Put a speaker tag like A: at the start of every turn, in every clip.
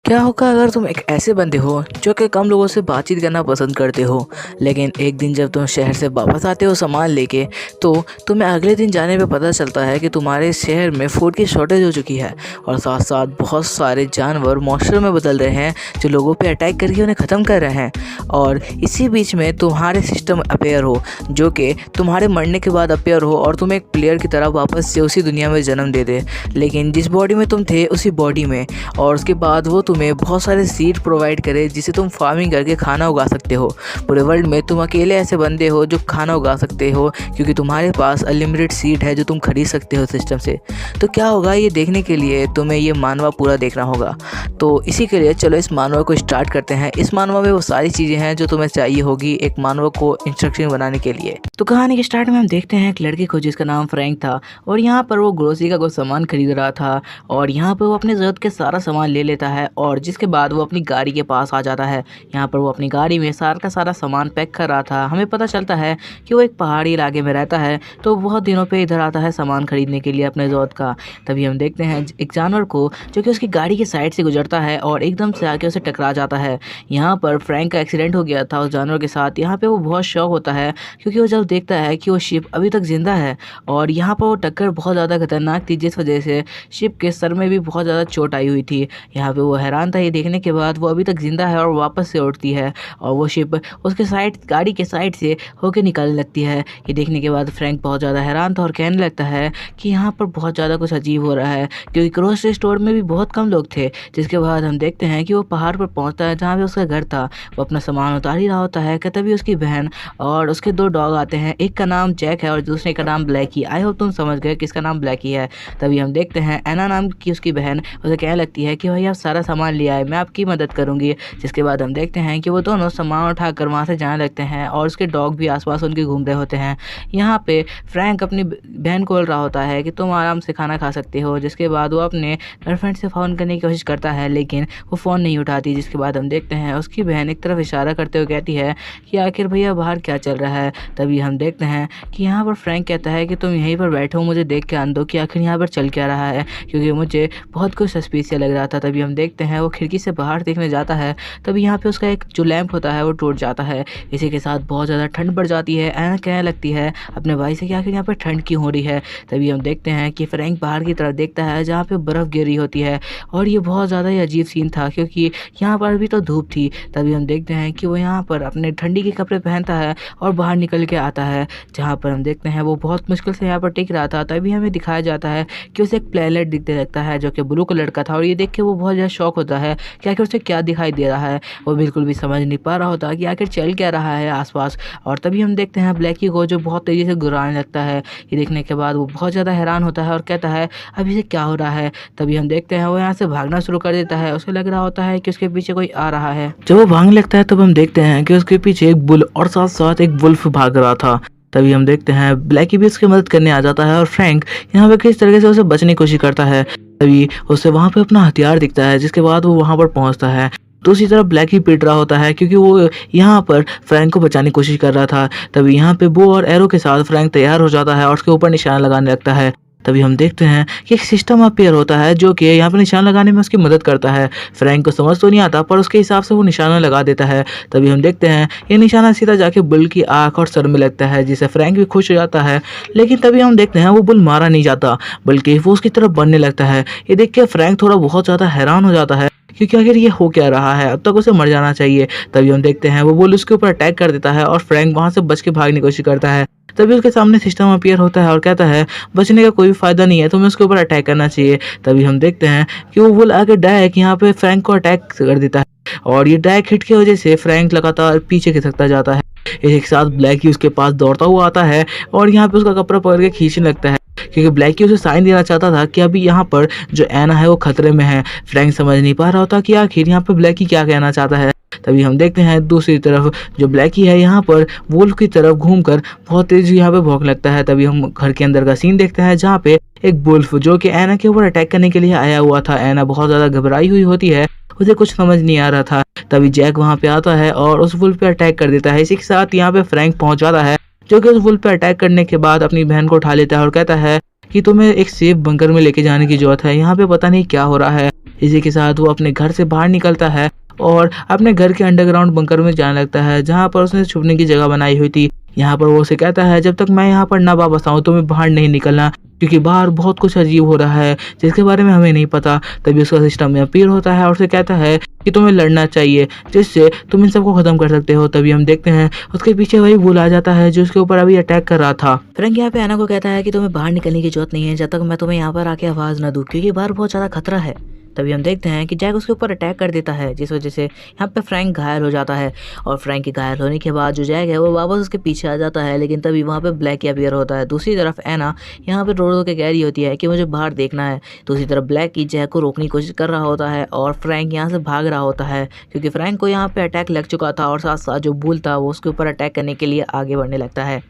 A: क्या होगा अगर तुम एक ऐसे बंदे हो जो कि कम लोगों से बातचीत करना पसंद करते हो, लेकिन एक दिन जब तुम शहर से वापस आते हो सामान लेके, तो तुम्हें अगले दिन जाने पे पता चलता है कि तुम्हारे शहर में फूड की शॉर्टेज हो चुकी है और साथ साथ बहुत सारे जानवर मॉन्स्टर में बदल रहे हैं जो लोगों पे अटैक करके उन्हें ख़त्म कर रहे हैं। और इसी बीच में तुम्हारे सिस्टम अपेयर हो जो कि तुम्हारे मरने के बाद अपेयर हो और तुम एक प्लेयर की तरह वापस से उसी दुनिया में जन्म दे दे, लेकिन जिस बॉडी में तुम थे उसी बॉडी में। और उसके बाद वो तुम्हें बहुत सारे सीड प्रोवाइड करे जिसे तुम फार्मिंग करके खाना उगा सकते हो। पूरे वर्ल्ड में तुम अकेले ऐसे बंदे हो जो खाना उगा सकते हो क्योंकि तुम्हारे पास अनलिमिटेड सीड है जो तुम खरीद सकते हो सिस्टम से। तो क्या होगा ये देखने के लिए तुम्हें ये मानवा पूरा देखना होगा। तो इसी के लिए चलो इस मानवा को स्टार्ट करते हैं। इस मानवा में वो सारी चीज़ें हैं जो तुम्हें चाहिए होगी एक मानवा को इंस्ट्रक्शन बनाने के लिए। तो कहानी के स्टार्ट में हम देखते हैं एक लड़के को जिसका नाम फ्रैंक था और यहाँ पर वो ग्रोसरी का कुछ सामान खरीद रहा था और यहाँ पर वो अपने ज़रूरत के सारा सामान ले लेता है और जिसके बाद वो अपनी गाड़ी के पास आ जाता है। यहाँ पर वो अपनी गाड़ी में सारा का सारा सामान पैक कर रहा था। हमें पता चलता है कि वो एक पहाड़ी इलाके में रहता है, तो बहुत दिनों पे इधर आता है सामान खरीदने के लिए अपने ज़रूरत का। तभी हम देखते हैं एक जानवर को जो कि उसकी गाड़ी के साइड से गुजरता है और एकदम से आके उसे टकरा जाता है। यहाँ पर फ्रैंक का एक्सीडेंट हो गया था उस जानवर के साथ। यहाँ पर वो बहुत शौक होता है क्योंकि वो जब देखता है कि वो शिप अभी तक जिंदा है और यहाँ पर वो टक्कर बहुत ज़्यादा खतरनाक थी जिस वजह से शिप के सर में भी बहुत ज़्यादा चोट आई हुई थी। यहाँ पे वो हैरान था ये देखने के बाद वो अभी तक जिंदा है और वापस से उठती है और वो शिप उसके साइड गाड़ी के साइड से होके निकलने लगती है। ये देखने के बाद फ्रैंक बहुत ज़्यादा हैरान था और कहने लगता है कि यहाँ पर बहुत ज़्यादा कुछ अजीब हो रहा है क्योंकि ग्रोसरी स्टोर में भी बहुत कम लोग थे। जिसके बाद हम देखते हैं कि वो पहाड़ पर पहुँचता है जहाँ पे उसका घर था। वो अपना सामान उतार ही रहा होता है कि तभी उसकी बहन और उसके दो डॉग आते हैं। एक का नाम जैक है और दूसरे का नाम ब्लैकी। आई होप तुम समझ गए किसका नाम ब्लैकी है। तभी हम देखते हैं एना नाम की उसकी बहन उसे कहने लगती है कि भाई आप सारा सामान ले आए, मैं आपकी मदद करूंगी। जिसके बाद हम देखते हैं कि वो दोनों सामान उठाकर वहाँ से जाने लगते हैं और उसके डॉग भी आसपास उनके घूम रहे होते हैं। यहाँ पे फ्रैंक अपनी बहन को बोल रहा होता है कि तुम आराम से खाना खा सकते हो। जिसके बाद वो अपने गर्लफ्रेंड से फ़ोन करने की कोशिश करता है लेकिन वो फ़ोन नहीं उठाती। जिसके बाद हम देखते हैं उसकी बहन एक तरफ इशारा करते हुए कहती है कि आखिर भैया बाहर क्या चल रहा है। तभी हम देखते हैं कि यहाँ पर फ्रैंक कहता है कि तुम यहीं पर बैठो, मुझे देख के आन दो कि आखिर यहाँ पर चल क्या रहा है क्योंकि मुझे बहुत कुछ सस्पिशियस लग रहा था। तभी हम देखते हैं वो खिड़की से बाहर देखने जाता है। तभी यहाँ पे उसका एक जो लैंप होता है वो टूट जाता है। इसी के साथ बहुत ज़्यादा ठंड बढ़ जाती है। एना कहने लगती है अपने भाई से कि आखिर यहाँ पर ठंड क्यों हो रही है। तभी हम देखते हैं कि फ्रैंक बाहर की तरफ देखता है जहाँ पे बर्फ़ गिर रही होती है और ये बहुत ज़्यादा ही अजीब सीन था क्योंकि यहाँ पर भी तो धूप थी। तभी हम देखते हैं कि वो यहाँ पर अपने ठंडी के कपड़े पहनता है और बाहर निकल के आता है जहाँ पर हम देखते हैं वो बहुत मुश्किल से यहाँ पर टिक रहा था। तभी हमें दिखाया जाता है कि उसे एक प्लेनेट दिखने लगता है जो कि ब्लू कलर का था और ये देख के वो बहुत ज़्यादा शॉक होता है कि आखिर उसे क्या दिखाई दे रहा है। वो बिल्कुल भी समझ नहीं पा रहा होता कि आखिर चल क्या रहा है आसपास। और तभी हम देखते हैं ब्लैकी को जो बहुत तेज़ी से गुर्राने लगता है। ये देखने के बाद वो बहुत ज़्यादा हैरान होता है और कहता है अभी से क्या हो रहा है। तभी हम देखते हैं वो यहाँ से भागना शुरू कर देता है। उसे लग रहा होता है कि उसके पीछे कोई आ रहा है। जब वो भागने लगता है तब हम देखते हैं कि उसके पीछे एक बुल और साथ साथ एक वुल्फ भाग रहा था। तभी हम देखते हैं ब्लैकी भी उसकी मदद करने आ जाता है और फ्रैंक यहाँ पे किस तरीके से उसे बचने की कोशिश करता है। तभी उसे वहाँ पे अपना हथियार दिखता है जिसके बाद वो वहाँ पर पहुँचता है। दूसरी तरफ ब्लैकी पीट रहा होता है क्योंकि वो यहाँ पर फ्रैंक को बचाने की कोशिश कर रहा था। तभी यहाँ पे बो और एरो के साथ फ्रैंक तैयार हो जाता है और उसके ऊपर निशाना लगाने लगता है। तभी हम देखते हैं कि एक सिस्टम अपीयर होता है जो कि यहाँ पर निशाना लगाने में उसकी मदद करता है। फ्रैंक को समझ तो नहीं आता पर उसके हिसाब से वो निशाना लगा देता है। तभी हम देखते हैं ये निशाना सीधा जाके बुल की आँख और सर में लगता है जिससे फ्रैंक भी खुश हो जाता है। लेकिन तभी हम देखते हैं वो बुल मारा नहीं जाता बल्कि वो उसकी तरफ बढ़ने लगता है। ये देख के फ्रैंक थोड़ा बहुत ज़्यादा हैरान हो जाता है क्योंकि आखिर ये हो क्या रहा है, अब तक उसे मर जाना चाहिए। तभी हम देखते हैं वो बुल उसके ऊपर अटैक कर देता है और फ्रैंक वहाँ से बच के भागने की कोशिश करता है। तभी उसके सामने सिस्टम अपीयर होता है और कहता है बचने का कोई भी फायदा नहीं है, तुम्हें उसके ऊपर अटैक करना चाहिए। तभी हम देखते हैं कि वो बुल आके डायरेक्ट यहाँ पे फ्रैंक को अटैक कर देता है और ये डायरेक्ट हिट की वजह से फ्रैंक लगातार पीछे खिसकता जाता है। एक साथ ब्लैकी उसके पास दौड़ता हुआ आता है और यहाँ पे उसका कपड़ा पकड़ के खींचने लगता है क्योंकि ब्लैकी उसे साइन देना चाहता था कि अभी यहाँ पर जो एना है वो खतरे में है। फ्रैंक समझ नहीं पा रहा होता कि आखिर यहाँ पर ब्लैकी क्या कहना चाहता है। तभी हम देखते हैं दूसरी तरफ जो ब्लैकी है यहाँ पर वुल्फ की तरफ घूमकर बहुत तेजी यहाँ पे भौंकने लगता है। तभी हम घर के अंदर का सीन देखते हैं जहाँ पे एक वुल्फ जो कि एना के ऊपर अटैक करने के लिए आया हुआ था। एना बहुत ज़्यादा घबराई हुई होती है, उसे कुछ समझ नहीं आ रहा था। तभी जैक वहाँ पे आता है और उस वुल्फ पे अटैक कर देता है। इसी के साथ यहाँ पे फ्रैंक पहुँच जाता है जो कि उस वुल्फ पे अटैक करने के बाद अपनी बहन को उठा लेता है और कहता है कि तुम्हें एक सेफ बंकर में लेके जाने की जरूरत है, यहाँ पे पता नहीं क्या हो रहा है।
B: इसी के साथ वो अपने घर से बाहर निकलता है और अपने घर के अंडरग्राउंड बंकर में जाने लगता है, जहाँ पर उसने छुपने की जगह बनाई हुई थी। यहाँ पर वो उसे कहता है, जब तक मैं यहाँ पर ना वापस आऊँ तुम्हें बाहर नहीं निकलना, क्योंकि बाहर बहुत कुछ अजीब हो रहा है जिसके बारे में हमें नहीं पता। तभी उसका सिस्टम में अपीयर होता है और उसे कहता है कि तुम्हें लड़ना चाहिए, जिससे तुम इन सबको खत्म कर सकते हो। तभी हम देखते हैं उसके पीछे वही बुल आ जाता है जो उसके ऊपर अभी अटैक कर रहा था।
A: फ्रैंक यहाँ पे एना को कहता है कि तुम्हें बाहर निकलने की जरूरत नहीं है जब तक मैं तुम्हें यहाँ पर आके आवाज़ ना दूँ, क्योंकि बाहर बहुत ज़्यादा खतरा है। तभी हम देखते हैं कि जैक उसके ऊपर अटैक कर देता है, जिस वजह से यहाँ पे फ्रैंक घायल हो जाता है। और फ्रैंक के घायल होने के बाद जो जैक है वो वापस उसके पीछे आ जाता है, लेकिन तभी वहाँ पे ब्लैक ही अपीयर होता है। दूसरी तरफ एना यहाँ पे रो रो के कह रही होती है कि मुझे बाहर देखना है। दूसरी तरफ ब्लैक की जैक को रोकने की कोशिश कर रहा होता है और फ्रैंक यहाँ से भाग रहा होता है, क्योंकि फ्रैंक को यहाँ पे अटैक लग चुका था और साथ साथ जो बुल था वो उसके ऊपर अटैक करने के लिए आगे बढ़ने लगता है।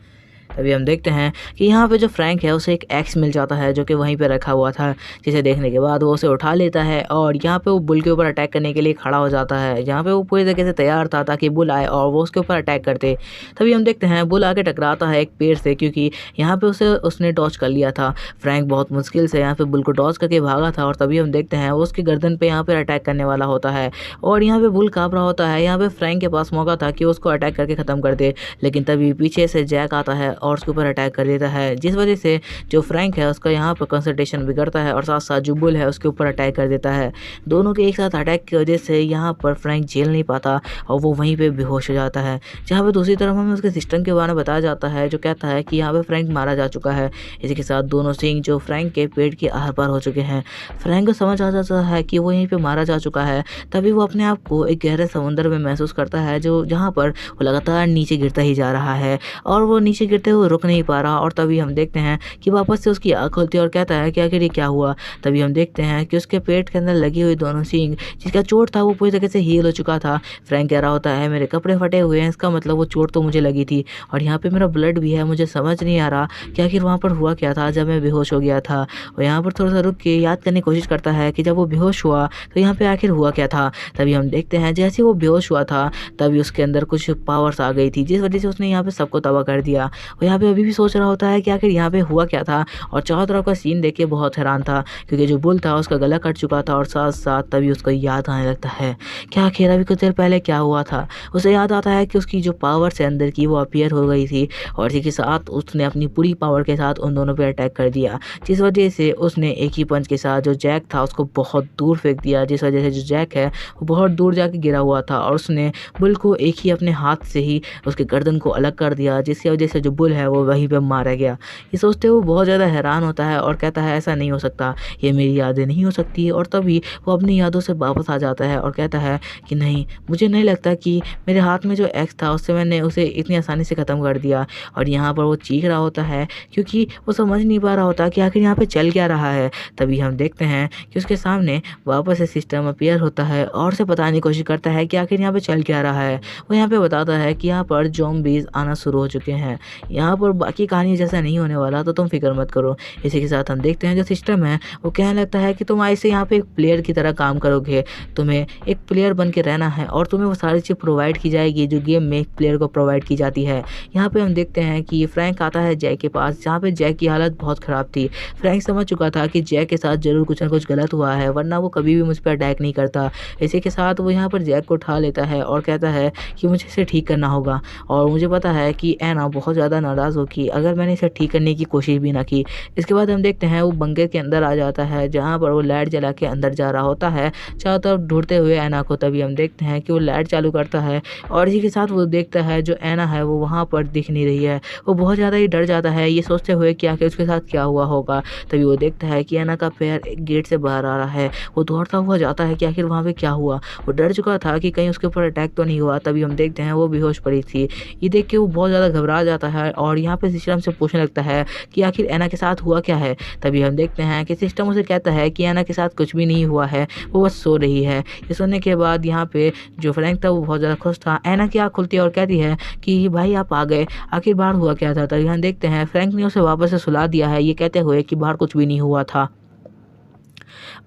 A: तभी हम देखते हैं कि यहाँ पे जो फ्रैंक है उसे एक एक्स मिल जाता है जो कि वहीं पे रखा हुआ था, जिसे देखने के बाद वो उसे उठा लेता है और यहाँ पे वो बुल के ऊपर अटैक करने के लिए खड़ा हो जाता है। यहाँ पे वो पूरी तरीके से तैयार था ताकि बुल आए और वो उसके ऊपर अटैक करते। तभी हम देखते हैं बुल आके टकराता है एक पेड़ से, क्योंकि यहाँ पे उसने डॉज कर लिया था। फ्रैंक बहुत मुश्किल से यहाँ पे बुल को डॉज करके भागा था और तभी हम देखते हैं वो उसकी गर्दन पे यहाँ पे अटैक करने वाला होता है और यहाँ पे बुल काँप रहा होता है। यहाँ पे फ्रैंक के पास मौका था कि उसको अटैक करके ख़त्म कर दे, लेकिन तभी पीछे से जैक आता है और उसके ऊपर अटैक कर देता है, जिस वजह से जो फ्रैंक है उसका यहाँ पर कंसंट्रेशन बिगड़ता है और साथ साथ जो बुल है उसके ऊपर अटैक कर देता है। दोनों के एक साथ अटैक की वजह से यहाँ पर फ्रैंक झेल नहीं पाता और वो वहीं पे बेहोश हो जाता है। जहाँ पे दूसरी तरफ हमें उसके सिस्टम के बारे में बताया जाता है जो कहता है कि यहाँ पे फ्रैंक मारा जा चुका है। इसी के साथ दोनों सिंह जो फ्रैंक के पेट के आर पार हो चुके हैं। फ्रैंक को समझ आ जाता है कि वो यहीं पे मारा जा चुका है। तभी वो अपने आप को एक गहरे समुद्र में महसूस करता है जो जहाँ पर वो लगातार नीचे गिरता ही जा रहा है और वो नीचे गिरते हुए रुक नहीं पा रहा। और तभी हम देखते हैं कि वापस से उसकी आँख खुलती है और कहता है कि आखिर ये क्या हुआ। तभी हम देखते हैं कि उसके पेट के अंदर लगी हुई दोनों सींग, जिसका चोट था वो पूरी तरह से हील हो चुका था। फ्रैंक कह रहा होता है मेरे कपड़े फटे हुए हैं, इसका मतलब वो चोट तो मुझे लगी थी और यहाँ पे मेरा ब्लड भी है। मुझे समझ नहीं आ रहा कि आखिर वहाँ पर हुआ क्या था जब मैं बेहोश हो गया था। और यहाँ पर थोड़ा सा रुक के याद करने की कोशिश करता है कि जब वो बेहोश हुआ तो यहाँ पे आखिर हुआ क्या था। तभी हम देखते हैं जैसे वो बेहोश हुआ था तभी उसके अंदर कुछ पावर्स आ गई थी, जिस वजह से उसने यहाँ पे सबको तबाह कर दिया। और यहाँ पे अभी भी सोच रहा होता है कि आखिर यहाँ पे हुआ क्या था और चारों तरफ का सीन देख के बहुत हैरान था, क्योंकि जो बुल था उसका गला कट चुका था और साथ साथ तभी उसको याद आने लगता है कि आखिर अभी कुछ देर पहले क्या हुआ था। उसे याद आता है कि उसकी जो पावर से अंदर की वो अपीयर हो गई थी और इसी के साथ उसने अपनी पूरी पावर के साथ उन दोनों पे अटैक कर दिया, जिस वजह से उसने एक ही पंच के साथ जो जैक था उसको बहुत दूर फेंक दिया, जिस वजह से जो जैक है वो बहुत दूर जाके गिरा हुआ था और उसने बुल को एक ही अपने हाथ से ही उसके गर्दन को अलग कर दिया, जिसकी वजह से जो बुल है वो वहीं पे मारा गया। ये सोचते हुए बहुत ज़्यादा हैरान होता है और कहता है ऐसा नहीं हो सकता, ये मेरी यादें नहीं हो सकती। और तभी वो अपनी यादों से वापस आ जाता है और कहता है कि नहीं, मुझे नहीं लगता कि मेरे हाथ में जो एक्स था उससे मैंने उसे इतनी आसानी से ख़त्म कर दिया। और यहाँ पर वो चीख रहा होता है क्योंकि वो समझ नहीं पा रहा होता कि आखिर यहाँ पे चल क्या रहा है। तभी हम देखते हैं कि उसके सामने वापस से सिस्टम अपीयर होता है और उसे बताने की कोशिश करता है कि आखिर यहाँ पे चल क्या रहा है। वो यहाँ पे बताता है कि यहाँ पर ज़ॉम्बीज़ आना शुरू हो चुके हैं, यहाँ पर बाकी कहानी जैसा नहीं होने वाला, तो तुम फिक्र मत करो। इसी के साथ हम देखते हैं जो सिस्टम है वो कहने लगता है कि तुम ऐसे यहाँ पे एक प्लेयर की तरह काम करोगे, तुम्हें एक प्लेयर बन के रहना है और तुम्हें वो सारी चीज़ प्रोवाइड की जाएगी जो गेम में एक प्लेयर को प्रोवाइड की जाती है। यहाँ पे हम देखते हैं कि फ्रैंक आता है जैक के पास, जहाँ पे जैक की हालत बहुत ख़राब थी। फ्रैंक समझ चुका था कि जैक के साथ ज़रूर कुछ ना कुछ गलत हुआ है, वरना वो कभी भी मुझ पर अटैक नहीं करता। इसी के साथ वो यहाँ पर जैक को उठा लेता है और कहता है कि मुझे इसे ठीक करना होगा और मुझे पता है कि एना बहुत ज़्यादा नाराज़ होगी अगर मैंने इसे ठीक करने की कोशिश भी ना की। इसके बाद हम देखते हैं वो बंकर के अंदर आ जाता है, जहाँ पर वो लाइट जला के अंदर जा रहा होता है चारों तरफ ढूंढते हुए एना को। तभी हम देखते हैं कि वो लाइट चालू करता है और इसी के साथ वो देखता है जो एना है वो वहाँ पर दिख नहीं रही है। वो बहुत ज़्यादा ही डर जाता है ये सोचते हुए कि आखिर उसके साथ क्या हुआ होगा। तभी वो देखता है कि एना का पैर एक गेट से बाहर आ रहा है। वो दौड़ता हुआ जाता है कि आखिर वहाँ पे क्या हुआ। वो डर चुका था कि कहीं उसके ऊपर अटैक तो नहीं हुआ। तभी हम देखते हैं वो बेहोश पड़ी थी। ये देख के वो बहुत ज़्यादा घबरा जाता है और यहाँ पे सिस्टम से पूछने लगता है कि आखिर एना के साथ हुआ क्या है। तभी हम देखते हैं कि सिस्टम उसे कहता है कि एना के साथ कुछ भी नहीं हुआ है, वो बस सो रही है। ये सुनने के बाद यहाँ पे जो फ्रैंक था वो बहुत ज़्यादा खुश था। एना की आँख खुलती है और कहती है कि भाई आप आ गए, आखिर बाहर हुआ क्या था। तभी हम देखते हैं फ्रैंक ने उसे वापस से सुला दिया है, ये कहते हुए कि बाहर कुछ भी नहीं हुआ था।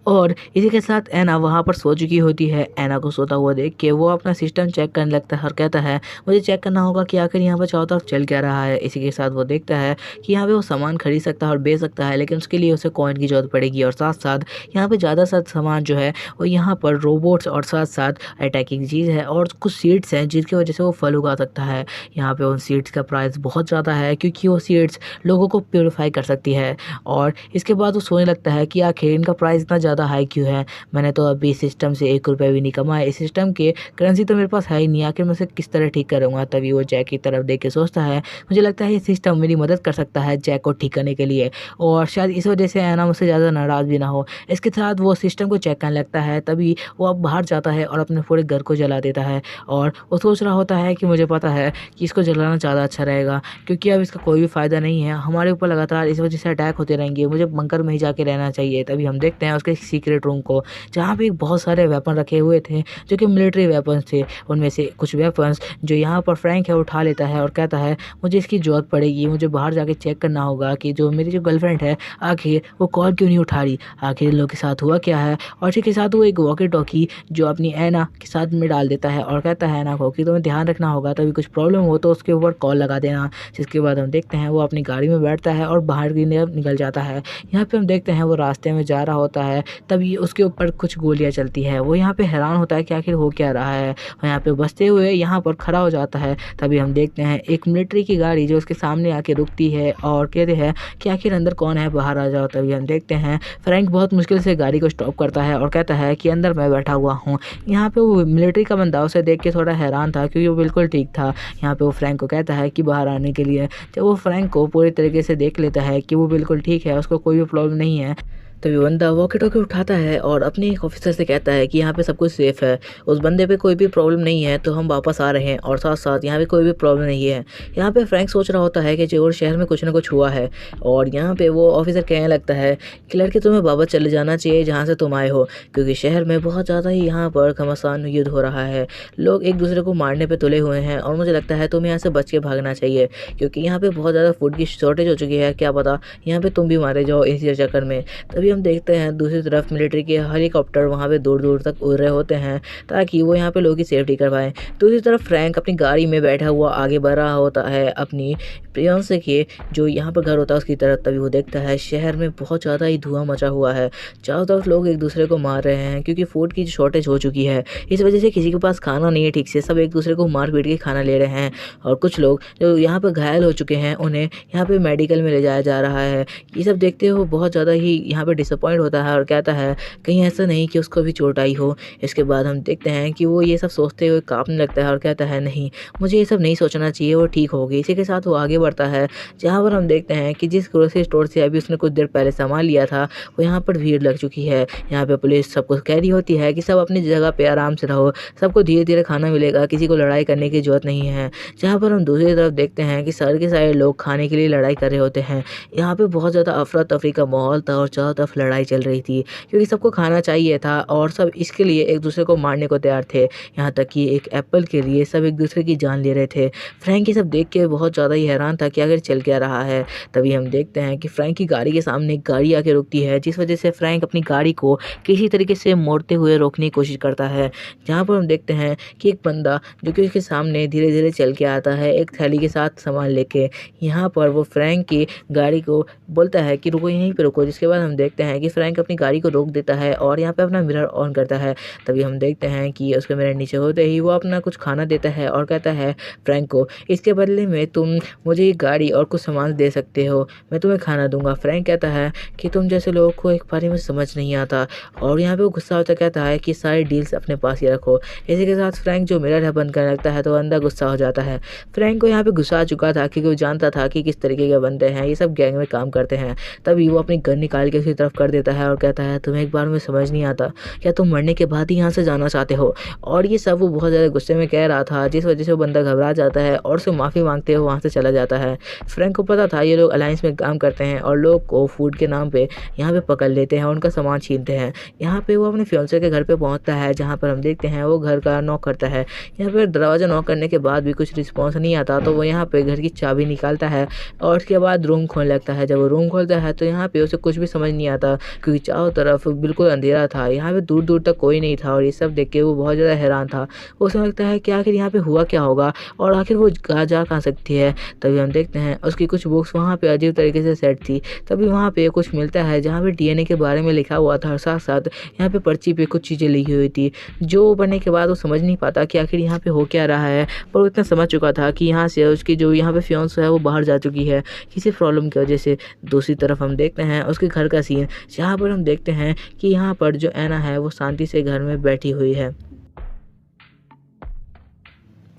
A: और इसी के साथ ऐना वहाँ पर सो चुकी होती है। ऐना को सोता हुआ देख के वो अपना सिस्टम चेक करने लगता है और कहता है मुझे चेक करना होगा कि आखिर यहाँ पर चारों तरफ चल क्या रहा है। इसी के साथ वो देखता है कि यहाँ पे वो सामान खरीद सकता है और बेच सकता है, लेकिन उसके लिए उसे कॉइन की ज़रूरत पड़ेगी। और साथ साथ यहाँ पे ज़्यादा सामान जो है वो यहाँ पर रोबोट्स और साथ साथ अटैकिंग चीज़ है और कुछ सीड्स हैं जिसकी वजह से वो फल उगा सकता है। यहाँ पे उन सीड्स का प्राइस बहुत ज़्यादा है क्योंकि वो सीड्स लोगों को प्योरीफाई कर सकती है। और इसके बाद वो सोचने लगता है कि आखिर इनका प्राइस इतना ज़्यादा हाई क्यों है। मैंने तो अभी सिस्टम से 1 रुपये भी नहीं कमाया, इस सिस्टम के करेंसी तो मेरे पास है ही नहीं, आखिर मैं उसे किस तरह ठीक करूँगा। तभी वो जैक की तरफ देख के सोचता है मुझे लगता है ये सिस्टम मेरी मदद कर सकता है जैक को ठीक करने के लिए, और शायद इस वजह से ऐना मुझसे ज़्यादा नाराज़ भी ना हो। इसके साथ वो सिस्टम को चेक करने लगता है। तभी वो अब बाहर जाता है और अपने पूरे घर को जला देता है। और वो सोच रहा होता है कि मुझे पता है कि इसको जलाना ज़्यादा अच्छा रहेगा क्योंकि अब इसका कोई भी फ़ायदा नहीं है, हमारे ऊपर लगातार इस वजह से अटैक होते रहेंगे, मुझे बंकर में ही जाके रहना चाहिए। तभी हम देखते हैं उसके सीक्रेट रूम को जहाँ पे बहुत सारे वेपन रखे हुए थे जो कि मिलिट्री वेपन्स थे। उनमें से कुछ वेपन्स जो यहाँ पर फ्रैंक है उठा लेता है और कहता है मुझे इसकी ज़रूरत पड़ेगी, मुझे बाहर जाके चेक करना होगा कि जो मेरी जो गर्लफ्रेंड है आखिर वो कॉल क्यों नहीं उठा रही, आखिर इन लोगों के साथ हुआ क्या है। और इसी के साथ वो एक वॉकी टॉकी जो अपनी ऐना के साथ में डाल देता है और कहता है ऐना को कि तुम्हें ध्यान रखना होगा, तभी कुछ प्रॉब्लम हो तो उसके ऊपर कॉल लगा देना। जिसके बाद हम देखते हैं वो अपनी गाड़ी में बैठता है और बाहर की तरफ निकल जाता है। यहाँ पे हम देखते हैं वो रास्ते में जा रहा होता है, तभी उसके ऊपर कुछ गोलियाँ चलती है। वो यहाँ पे हैरान होता है कि आखिर हो क्या रहा है, और यहाँ पे बचते हुए यहाँ पर खड़ा हो जाता है। तभी हम देखते हैं एक मिलिट्री की गाड़ी जो उसके सामने आके रुकती है और कहते हैं कि आखिर अंदर कौन है, बाहर आ जाओ। तभी हम देखते हैं फ्रैंक बहुत मुश्किल से गाड़ी को स्टॉप करता है और कहता है कि अंदर मैं बैठा हुआ हूँ। यहाँ पे वो मिलिट्री का बंदा उसे देख के थोड़ा हैरान था क्योंकि वो बिल्कुल ठीक था। यहाँ पे वो फ्रैंक को कहता है कि बाहर आने के लिए। जब वो फ्रैंक को पूरी तरीके से देख लेता है कि वो बिल्कुल ठीक है, उसको कोई भी प्रॉब्लम नहीं है, तभी बंदा वॉकी टॉकी उठाता है और अपने एक ऑफिसर से कहता है कि यहाँ पे सब कुछ सेफ़ है, उस बंदे पे कोई भी प्रॉब्लम नहीं है, तो हम वापस आ रहे हैं और साथ साथ यहाँ पे कोई भी प्रॉब्लम नहीं है। यहाँ पे फ्रैंक सोच रहा होता है कि जोर शहर में कुछ ना कुछ हुआ है, और यहाँ पे वो ऑफिसर कहने लगता है कि लड़के तुम्हें वापस चले जाना चाहिए जहाँ से तुम आए हो, क्योंकि शहर में बहुत ज़्यादा ही यहाँ पर घमासान युद्ध हो रहा है, लोग एक दूसरे को मारने पर तुले हुए हैं, और मुझे लगता है तुम्हें यहाँ से बच के भागना चाहिए क्योंकि यहाँ पर बहुत ज़्यादा फूड की शॉर्टेज हो चुकी है, क्या पता यहाँ पर तुम भी मारे जाओ इसी चक्कर में। तभी हम देखते हैं दूसरी तरफ मिलिट्री के हेलीकॉप्टर वहाँ पे दूर दूर तक उड़ रहे होते हैं ताकि वो यहाँ पे लोगों की सेफ्टी करवाएं। दूसरी तरफ फ्रैंक अपनी गाड़ी में बैठा हुआ आगे बढ़ रहा होता है अपनी फियांसे के जो यहाँ पर घर होता है उसकी तरफ। तभी वो देखता है शहर में बहुत ज़्यादा ही धुआं मचा हुआ है, चारों तरफ लोग एक दूसरे को मार रहे हैं क्योंकि फूड की शॉर्टेज हो चुकी है। इस वजह से किसी के पास खाना नहीं है ठीक से, सब एक दूसरे को मार पीट के खाना ले रहे हैं, और कुछ लोग जो यहाँ पर घायल हो चुके हैं उन्हें यहाँ पर मेडिकल में ले जाया जा रहा है। ये सब देखते हुए बहुत ज़्यादा ही यहाँ पर डिसअपॉइंट होता है और कहता है कहीं ऐसा नहीं कि उसको भी चोट आई हो। इसके बाद हम देखते हैं कि वो ये सब सोचते हुए काँपने लगता है और कहता है नहीं, मुझे ये सब नहीं सोचना चाहिए, वो ठीक होगी। इसी के साथ वो आगे बढ़ता है जहाँ पर हम देखते हैं कि जिस ग्रोसरी स्टोर से अभी उसने कुछ देर पहले सामान लिया था वो यहाँ पर भीड़ लग चुकी है। यहाँ पे पुलिस सबको कह रही होती है कि सब अपनी जगह पे आराम से रहो, सबको धीरे धीरे खाना मिलेगा, किसी को लड़ाई करने की जरूरत नहीं है। जहाँ पर हम दूसरी तरफ देखते हैं कि सारे के सारे लोग खाने के लिए लड़ाई कर रहे होते हैं। यहाँ पे बहुत ज़्यादा अफरा तफरी का माहौल था और चारों तरफ लड़ाई चल रही थी क्योंकि सबको खाना चाहिए था और सब इसके लिए एक दूसरे को मारने को तैयार थे। यहाँ तक कि एक एप्पल के लिए सब एक दूसरे की जान ले रहे थे। फ्रैंक ये सब देख के बहुत ज़्यादा ही हैरान था कि आखिर चल क्या रहा है। तभी हम देखते हैं कि फ्रैंक की गाड़ी के सामने एक गाड़ी आके रुकती है, जिस वजह से फ्रैंक अपनी गाड़ी को किसी तरीके से मोड़ते हुए रोकने की कोशिश करता है। जहाँ पर हम देखते हैं कि एक बंदा जो कि उसके सामने धीरे धीरे चल के आता है एक थैली के साथ सामान लेके। यहाँ पर वो फ्रैंक की गाड़ी को बोलता है कि रुको, यहीं पर रुको। जिसके बाद हम देखते हैं कि फ्रैंक अपनी गाड़ी को रोक देता है और यहाँ पे अपना मिरर ऑन करता है। तभी हम देखते हैं कि उसके मिरर नीचे होते ही वो अपना कुछ खाना देता है और कहता है फ्रैंक को, इसके बदले में तुम मुझे ये गाड़ी और कुछ सामान दे सकते हो, मैं तुम्हें खाना दूंगा। फ्रैंक कहता है कि तुम जैसे लोगों को एक बारे में समझ नहीं आता, और यहाँ पे वो गुस्सा होता कहता है कि सारी डील्स अपने पास ही रखो। इसी के साथ फ्रैंक जो मिरर है बंद करने लगता है तो अंदर गुस्सा हो जाता है। फ्रैंक को यहाँ पे गुस्सा आ चुका था क्योंकि वो जानता था कि किस तरीके के बंदे हैं, ये सब गैंग में काम करते हैं। तभी वो अपनी गन निकाल के उसकी तरफ कर देता है और कहता है तुम्हें एक बार में समझ नहीं आता क्या तुम मरने के बाद ही यहाँ से जाना चाहते हो। और ये सब वो बहुत ज़्यादा गुस्से में कह रहा था, जिस वजह से वो बंदा घबरा जाता है और उससे माफ़ी मांगते हुए वहाँ से चला जाता है। फ्रैंक को पता था ये लोग अलायंस में काम करते हैं और लोग को फूड के नाम पे यहाँ पे पकड़ लेते हैं, उनका सामान छीनते हैं। यहाँ पे वो अपने फियांसे के घर पे पहुँचता है जहाँ पर हम देखते हैं वो घर का नॉक करता है। यहाँ पे दरवाज़ा नॉक करने के बाद भी कुछ रिस्पॉन्स नहीं आता तो वो यहाँ पे घर की चाबी निकालता है और उसके बाद रूम खोलने लगता है। जब वो रूम खोलता है तो यहाँ पे उसे कुछ भी समझ नहीं आता क्योंकि चारों तरफ बिल्कुल अंधेरा था। यहाँ पे दूर-दूर तक कोई नहीं था और ये सब देख के वो बहुत ज़्यादा हैरान था। उसे लगता है कि आखिर यहाँ पे हुआ क्या होगा और आखिर वो कहाँ जा कहाँ सकती है। तभी हम देखते हैं उसकी कुछ बुक्स वहाँ पे अजीब तरीके से सेट थी। तभी वहाँ पे कुछ मिलता है जहाँ पे डीएनए के बारे में लिखा हुआ था और साथ-साथ यहाँ पे पर्ची पे कुछ चीज़ें लिखी हुई थी। जो पढ़ने के बाद वो समझ नहीं पाता कि आखिर यहाँ पे हो क्या रहा है। पर वो इतना समझ चुका था कि यहाँ से उसकी जो यहाँ पे फियांसे है वो बाहर जा चुकी है किसी प्रॉब्लम की वजह से। दूसरी तरफ हम देखते हैं उसके घर का सीन, जहाँ पर हम देखते हैं कि यहाँ पर जो ऐना है वो शांति से घर में बैठी हुई है।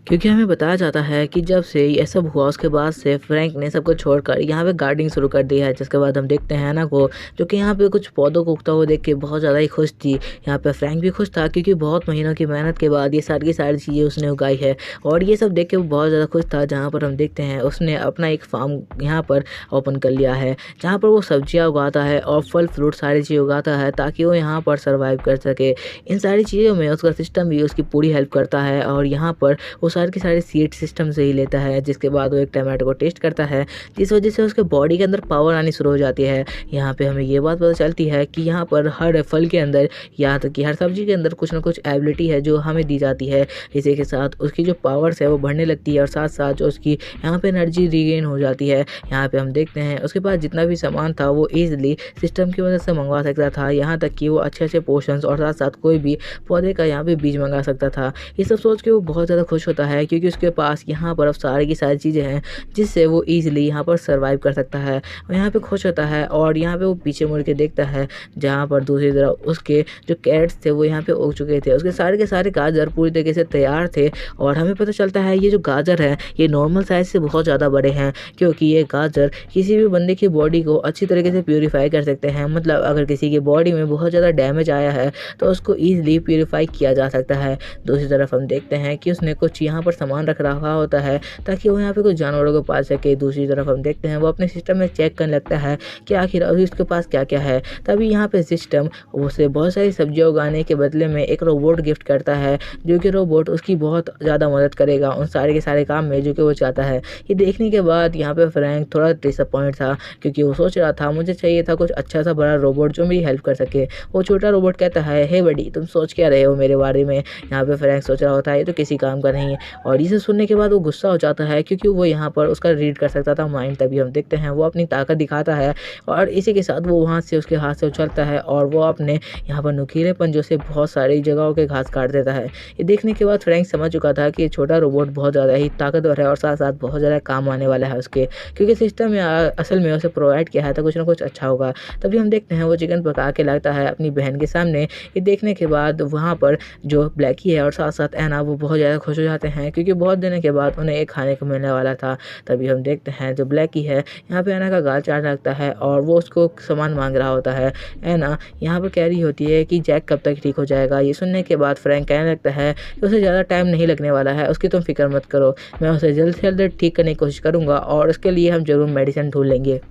A: क्योंकि हमें बताया जाता है कि जब से ये सब हुआ उसके बाद से फ्रैंक ने सबको छोड़कर यहाँ पे गार्डनिंग शुरू कर दी है। जिसके बाद हम देखते हैं ऐना को, जो कि यहाँ पे कुछ पौधों को उगता हुआ देख के बहुत ज़्यादा ही खुश थी। यहाँ पे फ्रैंक भी खुश था क्योंकि बहुत महीनों की मेहनत के बाद ये सारी की सारी चीज़ें उसने उगाई है और ये सब देख के वो बहुत ज़्यादा खुश था। जहाँ पर हम देखते हैं उसने अपना एक फार्म यहाँ पर ओपन कर लिया है, जहाँ पर वो सब्जियाँ उगाता है और फल फ्रूट सारी चीज़ें उगाता है ताकि वो यहाँ पर सर्वाइव कर सके। इन सारी चीज़ों में उसका सिस्टम भी उसकी पूरी हेल्प करता है और यहाँ पर वो सारे के सारे सीड सिस्टम से ही लेता है। जिसके बाद वो एक टमाटो को टेस्ट करता है, जिस वजह से उसके बॉडी के अंदर पावर आनी शुरू हो जाती है। यहाँ पे हमें ये बात पता चलती है कि यहाँ पर हर फल के अंदर, यहाँ तक कि हर सब्जी के अंदर कुछ ना कुछ एबिलिटी है जो हमें दी जाती है। इसी के साथ उसकी जो पावर्स है वो बढ़ने लगती है और साथ साथ जो उसकी यहाँ पे एनर्जी रीगेन हो जाती है। यहाँ पे हम देखते हैं उसके पास जितना भी सामान था वो ईजिली सिस्टम की मदद से मंगवा सकता था। यहाँ तक कि वो अच्छे अच्छे पोर्शंस और साथ साथ कोई भी पौधे का यहाँ पे बीज मंगा सकता था। ये सब सोच के वो बहुत ज़्यादा खुश होता है क्योंकि उसके पास यहाँ पर अब सारी की सारी चीज़ें हैं जिससे वो ईजिली यहाँ पर सर्वाइव कर सकता है। और यहाँ पे खुश होता है और यहाँ पे वो पीछे मुड़ के देखता है जहाँ पर दूसरी तरफ उसके जो कैरेट्स थे वो यहाँ पे उग चुके थे। उसके सारे के सारे गाजर पूरी तरीके से तैयार थे और हमें पता चलता है ये जो गाजर है ये नॉर्मल साइज़ से बहुत ज़्यादा बड़े हैं, क्योंकि ये गाजर किसी भी बंदे की बॉडी को अच्छी तरीके से प्यूरीफाई कर सकते हैं। मतलब अगर किसी की बॉडी में बहुत ज़्यादा डैमेज आया है तो उसको ईजिली प्यूरीफाई किया जा सकता है। दूसरी तरफ हम देखते हैं कि उसने कुछ यहाँ पर सामान रख रखा होता है ताकि वो यहाँ पे कुछ जानवरों को पाल सके। दूसरी तरफ हम देखते हैं वो अपने सिस्टम में चेक करने लगता है कि आखिर अभी उसके पास क्या क्या है। तभी यहाँ पे सिस्टम उसे बहुत सारी सब्जियाँ उगाने के बदले में एक रोबोट गिफ्ट करता है, जो कि रोबोट उसकी बहुत ज़्यादा मदद करेगा उन सारे के सारे काम में जो कि वो चाहता है। ये देखने के बाद यहाँ पे फ्रैंक थोड़ा डिसअपॉइंट था क्योंकि वो सोच रहा था मुझे चाहिए था कुछ अच्छा सा बड़ा रोबोट जो मेरी हेल्प कर सके। वो छोटा रोबोट कहता है, हे बडी तुम सोच क्या रहे हो मेरे बारे में। यहाँ पे फ्रैंक सोच रहा होता है ये तो किसी काम का नहीं है और इसे सुनने के बाद वो गुस्सा हो जाता है क्योंकि वो यहाँ पर उसका रीड कर सकता था माइंड। तभी हम देखते हैं वो अपनी ताकत दिखाता है और इसी के साथ वो वहाँ से उसके हाथ से उछलता है और वो अपने यहाँ पर नुकीले पंजों से बहुत सारी जगहों के घास काट देता है। ये देखने के बाद फ्रैंक समझ चुका था कि ये छोटा रोबोट बहुत ज़्यादा ही ताकतवर है और साथ साथ बहुत ज़्यादा काम आने वाला है उसके, क्योंकि सिस्टम में असल में उसे प्रोवाइड किया है तो कुछ ना कुछ अच्छा होगा। तभी हम देखते हैं वो चिकन पका के लाता है अपनी बहन के सामने। ये देखने के बाद वहाँ पर जो ब्लैकी है और साथ साथ ऐना वो बहुत ज़्यादा खुश हो जाते हैं क्योंकि बहुत दिनों के बाद उन्हें एक खाने को मिलने वाला था। तभी हम देखते हैं जो ब्लैकी है यहाँ पे ऐना का गाल चाट लगता है और वो उसको सामान मांग रहा होता है। ऐना यहाँ पर कह रही होती है कि जैक कब तक ठीक हो जाएगा। ये सुनने के बाद फ्रैंक कहने लगता है कि उसे ज़्यादा टाइम नहीं लगने वाला है, उसकी तुम फिक्र मत करो, मैं उसे जल्द से जल्द ठीक करने की कोशिश करूँगा और उसके लिए हम ज़रूर मेडिसिन ढूंढ लेंगे।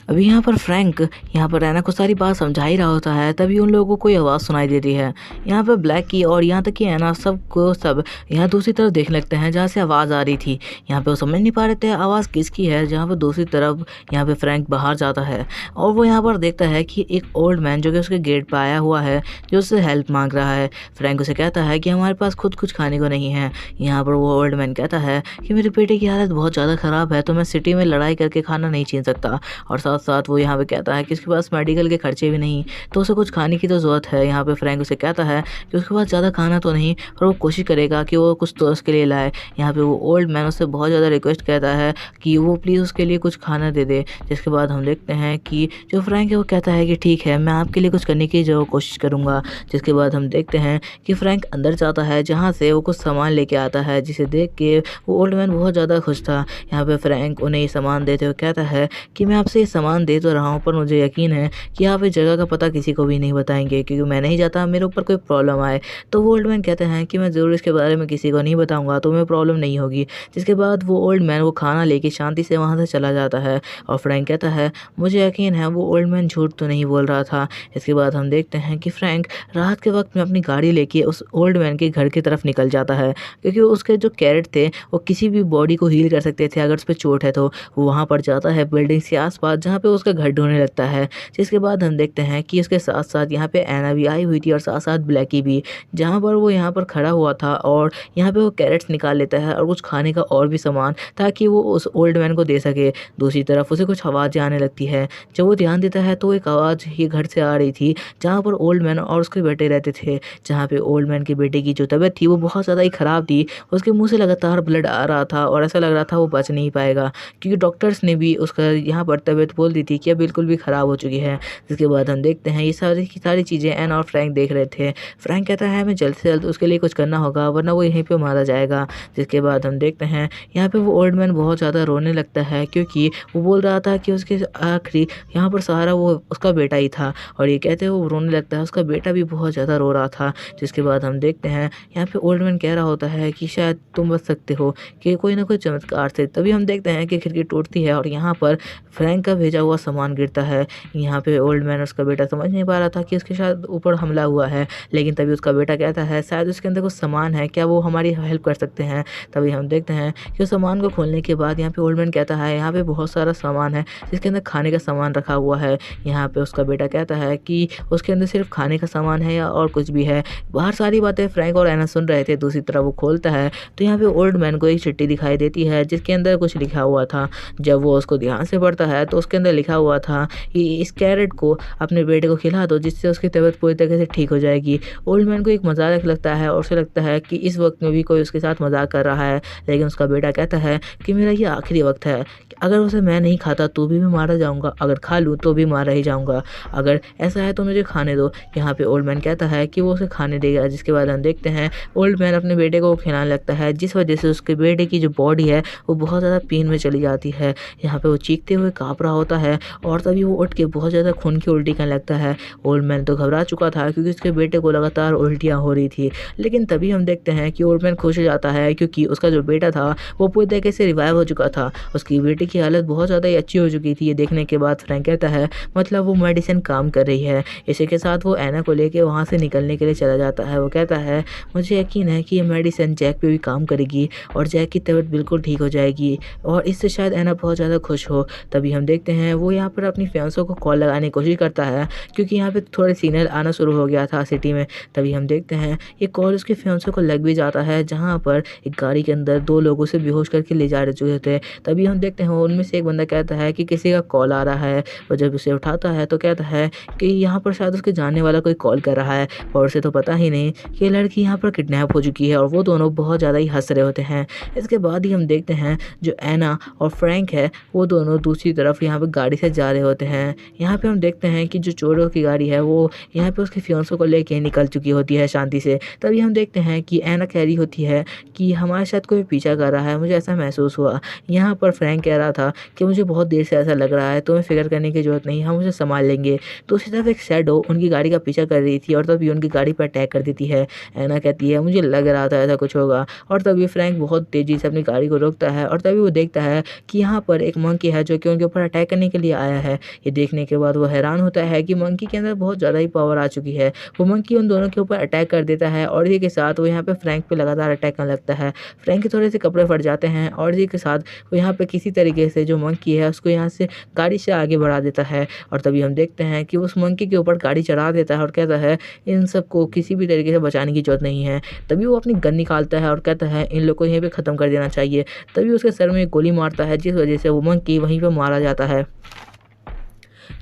A: अभी यहाँ पर फ्रैंक यहाँ पर ऐना को सारी बात समझा ही रहा होता है। तभी उन लोगों को कोई आवाज़ सुनाई देती है। यहाँ पर ब्लैक की और यहाँ तक कि ऐना सब यहाँ दूसरी तरफ देखने लगते हैं जहाँ से आवाज़ आ रही थी। यहाँ पे वो समझ नहीं पा रहे थे आवाज़ किसकी है। जहाँ पर दूसरी तरफ यहाँ पे फ्रैंक बाहर जाता है और वो यहाँ पर देखता है कि एक ओल्ड मैन जो कि उसके गेट पर आया हुआ है जो उससे हेल्प मांग रहा है। फ्रैंक उसे कहता है कि हमारे पास खुद कुछ खाने को नहीं है। यहाँ पर वो ओल्ड मैन कहता है कि मेरे बेटे की हालत बहुत ज़्यादा ख़राब है तो मैं सिटी में लड़ाई करके खाना नहीं छीन सकता। और साथ साथ वो यहाँ पे कहता है कि उसके पास मेडिकल के खर्चे भी नहीं तो उसे कुछ खाने की तो ज़रूरत है। यहाँ पे फ्रैंक उसे कहता है कि उसके पास ज़्यादा खाना तो नहीं पर वो कोशिश करेगा कि वो कुछ तो उसके लिए लाए। यहाँ पे वो ओल्ड मैन उससे बहुत ज़्यादा रिक्वेस्ट कहता है कि वो प्लीज़ उसके लिए कुछ खाना दे दे। जिसके बाद हम देखते हैं कि जो फ्रैंक है वो कहता है कि ठीक है मैं आपके लिए कुछ करने की जो कोशिश करूँगा। जिसके बाद हम देखते हैं कि फ्रैंक अंदर जाता है जहाँ से वो कुछ सामान लेके आता है जिसे देख के वो ओल्ड मैन बहुत ज़्यादा खुश था। यहाँ पे फ्रैंक उन्हें ये सामान देते हुए कहता है कि मैं आपसे ये सामान दे तो रहा हूँ पर मुझे यकीन है कि आप इस जगह का पता किसी को भी नहीं बताएंगे क्योंकि मैं नहीं चाहता मेरे ऊपर कोई प्रॉब्लम आए। तो वो ओल्ड मैन कहते हैं कि मैं ज़रूर इसके बारे में किसी को नहीं बताऊंगा तो मैं प्रॉब्लम नहीं होगी। जिसके बाद वो ओल्ड मैन वो खाना लेके शांति से वहाँ से चला जाता है और फ्रैंक कहता है मुझे यकीन है वो ओल्ड मैन झूठ तो नहीं बोल रहा था। इसके बाद हम देखते हैं कि फ्रैंक रात के वक्त में अपनी गाड़ी लेके उस ओल्ड मैन के घर की तरफ निकल जाता है क्योंकि उसके जो कैरेट थे वो किसी भी बॉडी को हील कर सकते थे अगर उस पर चोट है तो। वो वहाँ पर जाता है बिल्डिंग के आसपास जहाँ यहाँ पे उसका घर ढूँढने लगता है। जिसके बाद हम देखते हैं कि उसके साथ-साथ यहाँ पे ऐना भी आई हुई थी और साथ-साथ ब्लैकी भी, जहाँ पर वो यहाँ पर खड़ा हुआ था और यहाँ पे वो कैरेट्स निकाल लेता है और कुछ खाने का और भी सामान, ताकि वो उस ओल्ड मैन को दे सके। दूसरी तरफ उसे कुछ आवाज़ें आने लगती है। जब वो ध्यान देता है तो एक आवाज़ ये घर से आ रही थी, जहाँ पर ओल्ड मैन और उसके बेटे रहते थे। जहाँ पे ओल्ड मैन के बेटे की जो तबीयत थी वो बहुत ज़्यादा ही ख़राब थी। उसके मुँह से लगातार ब्लड आ रहा था और ऐसा लग रहा था वो बच नहीं पाएगा, क्योंकि डॉक्टर्स ने भी उसका यहाँ पर तबीयत बोल दी थी कि अब बिल्कुल भी ख़राब हो चुकी है। जिसके बाद हम देखते हैं ये सारी की सारी चीज़ें एन और फ्रैंक देख रहे थे। फ्रैंक कहता है हमें जल्द से जल्द उसके लिए कुछ करना होगा, वरना वो यहीं पे मारा जाएगा। जिसके बाद हम देखते हैं यहाँ पे वो ओल्ड मैन बहुत ज़्यादा रोने लगता है, क्योंकि वो बोल रहा था कि उसके आखिरी यहाँ पर सहारा वो उसका बेटा ही था। और ये कहते हुए वो रोने लगता है, उसका बेटा भी बहुत ज़्यादा रो रहा था। जिसके बाद हम देखते हैं यहाँ पे ओल्ड मैन कह रहा होता है कि शायद तुम बच सकते हो, कि कोई ना कोई चमत्कार से। तभी हम देखते हैं कि खिड़की टूटती है और यहाँ पर फ्रैंक का भेजा हुआ सामान गिरता है। यहाँ पे ओल्ड मैन उसका बेटा समझ नहीं पा रहा था कि उसके शायद ऊपर हमला हुआ है, लेकिन तभी उसका बेटा कहता है शायद उसके अंदर कुछ सामान है, क्या वो हमारी हेल्प कर सकते हैं। तभी हम देखते हैं कि उस सामान को खोलने के बाद यहाँ पे ओल्ड मैन कहता है यहाँ पे बहुत सारा सामान है, जिसके अंदर खाने का सामान रखा हुआ है। यहाँ पे उसका बेटा कहता है कि उसके अंदर सिर्फ खाने का सामान है या और कुछ भी है। बाहर सारी बातें फ्रैंक और एना सुन रहे थे। दूसरी तरफ वो खोलता है तो यहाँ पे ओल्ड मैन को एक चिट्ठी दिखाई देती है, जिसके अंदर कुछ लिखा हुआ था। जब वो उसको ध्यान से पढ़ता है तो उसके अंदर लिखा हुआ था कि इस कैरेट को अपने बेटे को खिला दो, जिससे उसकी तबीयत पूरी तरह से ठीक हो जाएगी। ओल्ड मैन को एक मजाक लगता है और उसे लगता है कि इस वक्त में भी कोई उसके साथ मजाक कर रहा है, लेकिन उसका बेटा कहता है कि मेरा ये आखिरी वक्त है, अगर उसे मैं नहीं खाता तो भी मैं मारा जाऊंगा, अगर खा लूँ तो भी मारा ही जाऊंगा, अगर ऐसा है तो मुझे खाने दो। यहाँ पे ओल्ड मैन कहता है कि वो उसे खाने देगा। जिसके बाद हम देखते हैं ओल्ड मैन अपने बेटे को खिलाने लगता है, जिस वजह से उसके बेटे की जो बॉडी है वो बहुत ज़्यादा पेन में चली जाती है। यहाँ पे वो चीखते हुए काँप रहा होता है और तभी वो उठ के बहुत ज़्यादा खून की उल्टी करने लगता है। ओल्ड मैन तो घबरा चुका था, क्योंकि उसके बेटे को लगातार उल्टियाँ हो रही थी। लेकिन तभी हम देखते हैं कि ओल्ड मैन खुश हो जाता है, क्योंकि उसका जो बेटा था वो पूरी तरीके से रिवाइव हो चुका था। उसकी बेटी की हालत बहुत ज़्यादा ही अच्छी हो चुकी थी। ये देखने के बाद फ्रैंक कहता है मतलब वो मेडिसिन काम कर रही है। इसी के साथ वो एना को लेके वहाँ से निकलने के लिए चला जाता है। वो कहता है मुझे यकीन है कि ये मेडिसिन जैक पे भी काम करेगी और जैक की तबीयत बिल्कुल ठीक हो जाएगी, और इससे शायद एना बहुत ज़्यादा खुश हो। तभी हम देखते हैं वो यहाँ पर अपनी फियांसो को कॉल लगाने की कोशिश करता है, क्योंकि यहाँ पे थोड़े सिग्नल आना शुरू हो गया था सिटी में। तभी हम देखते हैं ये कॉल उसके फियांसो को लग भी जाता है, जहाँ पर एक गाड़ी के अंदर दो लोगों से बेहोश करके ले जा चुके थे। तभी हम देखते हैं उनमें से एक बंदा कहता है कि किसी का कॉल आ रहा है, और जब उसे उठाता है तो कहता है कि यहाँ पर शायद उसके जानने वाला कोई कॉल कर रहा है, और उसे तो पता ही नहीं कि ये लड़की यहाँ पर किडनैप हो चुकी है। और वो दोनों बहुत ज़्यादा ही हंस रहे होते हैं। इसके बाद ही हम देखते हैं जो एना और फ्रैंक है वो दोनों दूसरी तरफ यहाँ पर गाड़ी से जा रहे होते हैं। यहाँ पे हम देखते हैं कि जो चोरों की गाड़ी है वो यहाँ पे उसके फियांसों को लेके निकल चुकी होती है शांति से। तभी हम देखते हैं कि एना कह रही होती है कि हमारे साथ कोई पीछा कर रहा है, मुझे ऐसा महसूस हुआ। यहाँ पर फ्रैंक कह रहा था कि मुझे बहुत देर से ऐसा लग रहा है, तुम्हें फिक्र करने की ज़रूरत नहीं, हम उसे संभाल लेंगे। दूसरी तरफ एक शैडो उनकी गाड़ी का पीछा कर रही थी और तभी उनकी गाड़ी पर अटैक कर देती है। एना कहती है मुझे लग रहा था ऐसा कुछ होगा, और तभी फ्रैंक बहुत तेज़ी से अपनी गाड़ी को रोकता है और तभी वो देखता है कि यहाँ पर एक मंकी है जो कि उनके ऊपर अटैक करने के लिए आया है। ये देखने के बाद वो हैरान होता है कि मंकी के अंदर बहुत ज़्यादा ही पावर आ चुकी है। वो मंकी उन दोनों के ऊपर अटैक कर देता है और इसी के साथ वो यहाँ पे फ्रैंक पे लगातार अटैक करने लगता है। फ्रैंक के थोड़े से कपड़े फट जाते हैं और इसी के साथ वो यहाँ पे किसी तरीके से जो मंकी है उसको यहाँ से गाड़ी से आगे बढ़ा देता है। और तभी हम देखते हैं कि उस मंकी के ऊपर गाड़ी चढ़ा देता है और कहता है इन सबको किसी भी तरीके से बचाने की जरूरत नहीं है। तभी वो अपनी गन निकालता है और कहता है इन लोग को यहीं पे ख़त्म कर देना चाहिए। तभी उसके सर में गोली मारता है, जिस वजह से वो मंकी वहीं पे मारा जाता है।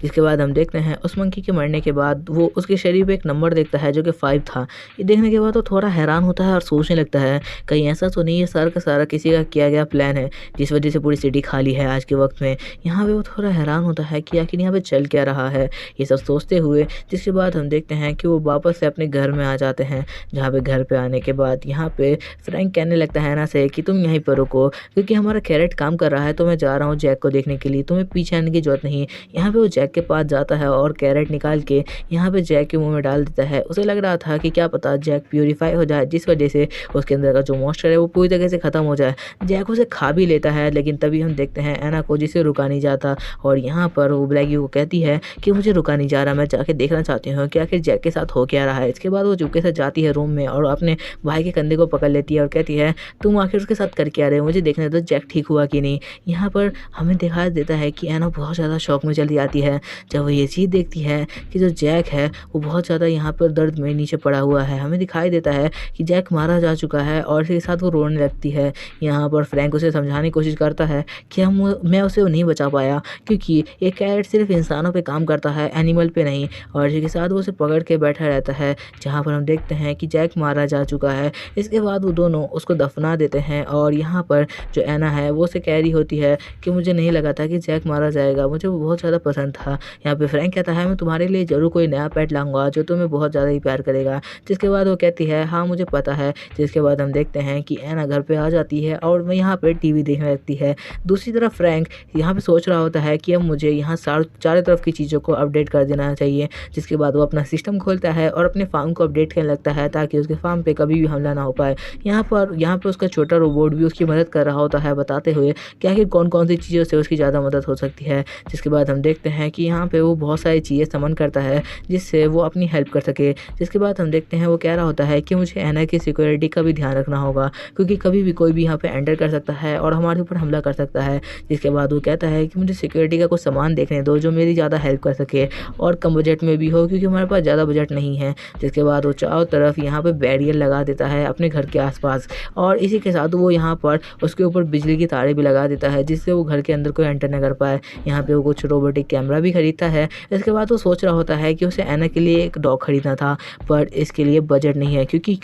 A: जिसके बाद हम देखते हैं उस मंकी के मरने के बाद वो उसके शरीर पे एक नंबर देखता है जो कि 5 था। ये देखने के बाद वो थोड़ा हैरान होता है और सोचने लगता है कहीं ऐसा तो नहीं है सारा का सारा किसी का किया गया प्लान है जिस वजह से पूरी सिटी खाली है आज के वक्त में। यहाँ पे वो थोड़ा हैरान होता है कि आखिर यहाँ पे चल क्या रहा है, ये सब सोचते हुए। जिसके बाद हम देखते हैं कि वो वापस से अपने घर में आ जाते हैं, जहाँ पे घर पे आने के बाद यहाँ पे फ्रैंक कहने लगता है ना से कि तुम यहीं पर रुको, क्योंकि हमारा कैरेट काम कर रहा है, तो मैं जा रहा हूँ जैक को देखने के लिए, तुम्हें पीछे आने की जरूरत नहीं। यहाँ पे वो जैक के पास जाता है और कैरेट निकाल के यहाँ पे जैक के मुंह में डाल देता है। उसे लग रहा था कि क्या पता जैक प्यूरीफाई हो जाए, जिस वजह से उसके अंदर का जो मॉइस्चर है वो पूरी तरह से ख़त्म हो जाए। जैक उसे खा भी लेता है, लेकिन तभी हम देखते हैं एना को, जिसे रुका नहीं जाता। और यहाँ पर वो ब्लैकी को कहती है कि मुझे रुका नहीं जा रहा, मैं जाके देखना चाहती हूँ कि आखिर जैक के साथ हो क्या रहा है। इसके बाद वो चुपके से जाती है रूम में और अपने भाई के कंधे को पकड़ लेती है और कहती है तुम आखिर उसके साथ कर क्या रहे हो, मुझे देखने दो जैक ठीक हुआ कि नहीं। यहाँ पर हमें दिखा देता है कि एना बहुत ज़्यादा शौक में चली जाती है जब वो ये चीज़ देखती है कि जो जैक है वो बहुत ज़्यादा यहाँ पर दर्द में नीचे पड़ा हुआ है। हमें दिखाई देता है कि जैक मारा जा चुका है और इसके साथ वो रोने लगती है। यहाँ पर फ्रैंक उसे समझाने की कोशिश करता है कि मैं उसे नहीं बचा पाया क्योंकि ये कैरेट सिर्फ इंसानों पे काम करता है, एनिमल पे नहीं। और इसके साथ वो उसे पकड़ के बैठा रहता है, जहाँ पर हम देखते हैं कि जैक मारा जा चुका है। इसके बाद वो दोनों उसको दफना देते हैं और यहाँ पर जो एना है वो उसे कह रही होती है कि मुझे नहीं लगा था कि जैक मारा जाएगा, मुझे वो बहुत ज़्यादा पसंद था। यहाँ पे फ्रैंक कहता है मैं तुम्हारे लिए ज़रूर कोई नया पेट लाऊंगा जो तुम्हें बहुत ज़्यादा ही प्यार करेगा। जिसके बाद वो कहती है हाँ मुझे पता है। जिसके बाद हम देखते हैं कि एना घर पे आ जाती है और वह यहाँ पे टीवी देखने लगती है। दूसरी तरफ फ्रैंक यहाँ पे सोच रहा होता है कि अब मुझे यहाँ चारों तरफ की चीज़ों को अपडेट कर देना चाहिए। जिसके बाद वो अपना सिस्टम खोलता है और अपने फार्म को अपडेट करने लगता है ताकि उसके फार्म पे कभी भी हमला ना हो पाए। यहाँ पर उसका छोटा रोबोट भी उसकी मदद कर रहा होता है, बताते हुए कि आखिर कौन कौन सी चीज़ों से उसकी ज़्यादा मदद हो सकती है। जिसके बाद हम देखते हैं कि यहाँ पे वो बहुत सारी चीज़ें समन करता है जिससे वो अपनी हेल्प कर सके। जिसके बाद हम देखते हैं वो कह रहा होता है कि मुझे एना की सिक्योरिटी का भी ध्यान रखना होगा क्योंकि कभी भी कोई भी यहाँ पे एंटर कर सकता है और हमारे ऊपर हमला कर सकता है। जिसके बाद वो कहता है कि मुझे सिक्योरिटी का कुछ सामान देखने दो जो मेरी ज़्यादा हेल्प कर सके और कम बजट में भी हो क्योंकि हमारे पास ज़्यादा बजट नहीं है। जिसके बाद वो चारों तरफ यहाँ पे बैरियर लगा देता है अपने घर के आसपास और इसी के साथ वो यहाँ पर उसके ऊपर बिजली की तारें भी लगा देता है जिससे वो घर के अंदर कोई एंटर न कर पाए। यहाँ पे वो कुछ रोबोटिक कैमरा भी खरीदता है। इसके बाद वो सोच रहा होता है कि उसे एना के लिए एक डॉग खरीदना था पर इसके लिए बजट नहीं है क्योंकि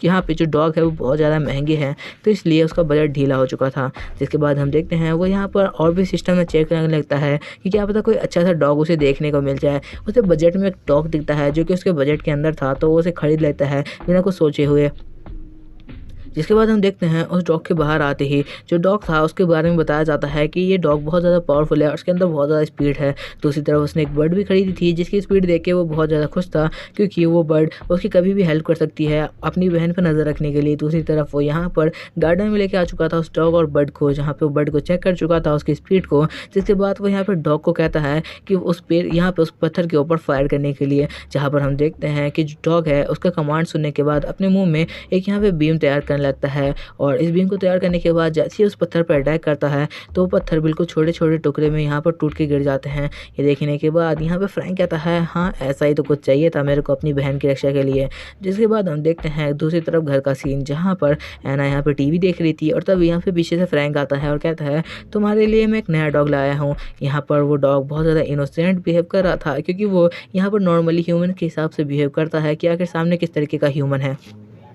A: यहाँ पे जो डॉग है वो बहुत ज़्यादा महंगे हैं, तो इसलिए उसका बजट ढीला हो चुका था। जिसके बाद हम देखते हैं वो यहाँ पर और भी सिस्टम में चेक करने लगता है कि क्या पता कोई अच्छा सा डॉग उसे देखने को मिल जाए। उसे बजट में एक डॉग दिखता है जो कि उसके बजट के अंदर था, तो वो उसे खरीद लेता है बिना कुछ सोचे हुए। जिसके बाद हम देखते हैं उस डॉग के बाहर आते ही जो डॉग था उसके बारे में बताया जाता है कि ये डॉग बहुत ज़्यादा पावरफुल है और उसके अंदर बहुत ज़्यादा स्पीड है। दूसरी तरफ उसने एक बर्ड भी खरीदी थी जिसकी स्पीड देख के वो बहुत ज़्यादा खुश था क्योंकि वो बर्ड उसकी कभी भी हेल्प कर सकती है अपनी बहन पर नज़र रखने के लिए। दूसरी तरफ वो यहाँ पर गार्डन में लेके आ चुका था उस डॉग और बर्ड को, जहाँ पे वो बर्ड को चेक कर चुका था उसकी स्पीड को। जिसके बाद वो यहाँ पर डॉग को कहता है कि उस पेड़ यहाँ पर उस पत्थर के ऊपर फायर करने के लिए, जहाँ पर हम देखते हैं कि जो डॉग है उसका कमांड सुनने के बाद अपने मुँह में एक यहाँ पे बीम तैयार करने लगता है और इस बीम को तैयार करने के बाद जैसे ही उस पत्थर पर अटैक करता है तो वो पत्थर बिल्कुल छोटे छोटे टुकड़े में यहाँ पर टूट के गिर जाते हैं। ये देखने के बाद यहाँ पे फ्रैंक कहता है हाँ ऐसा ही तो कुछ चाहिए था मेरे को अपनी बहन की रक्षा के लिए। जिसके बाद हम देखते हैं दूसरी तरफ घर का सीन, जहाँ पर एना यहाँ पर टीवी देख रही थी और तब यहाँ पे पीछे से फ्रैंक आता है और कहता है तुम्हारे लिए मैं एक नया डॉग लाया हूँ। यहाँ पर वो डॉग बहुत ज़्यादा इनोसेंट बिहेव कर रहा था क्योंकि वो यहाँ पर नॉर्मली ह्यूमन के हिसाब से बिहेव करता है कि आखिर सामने किस तरीके का ह्यूमन है,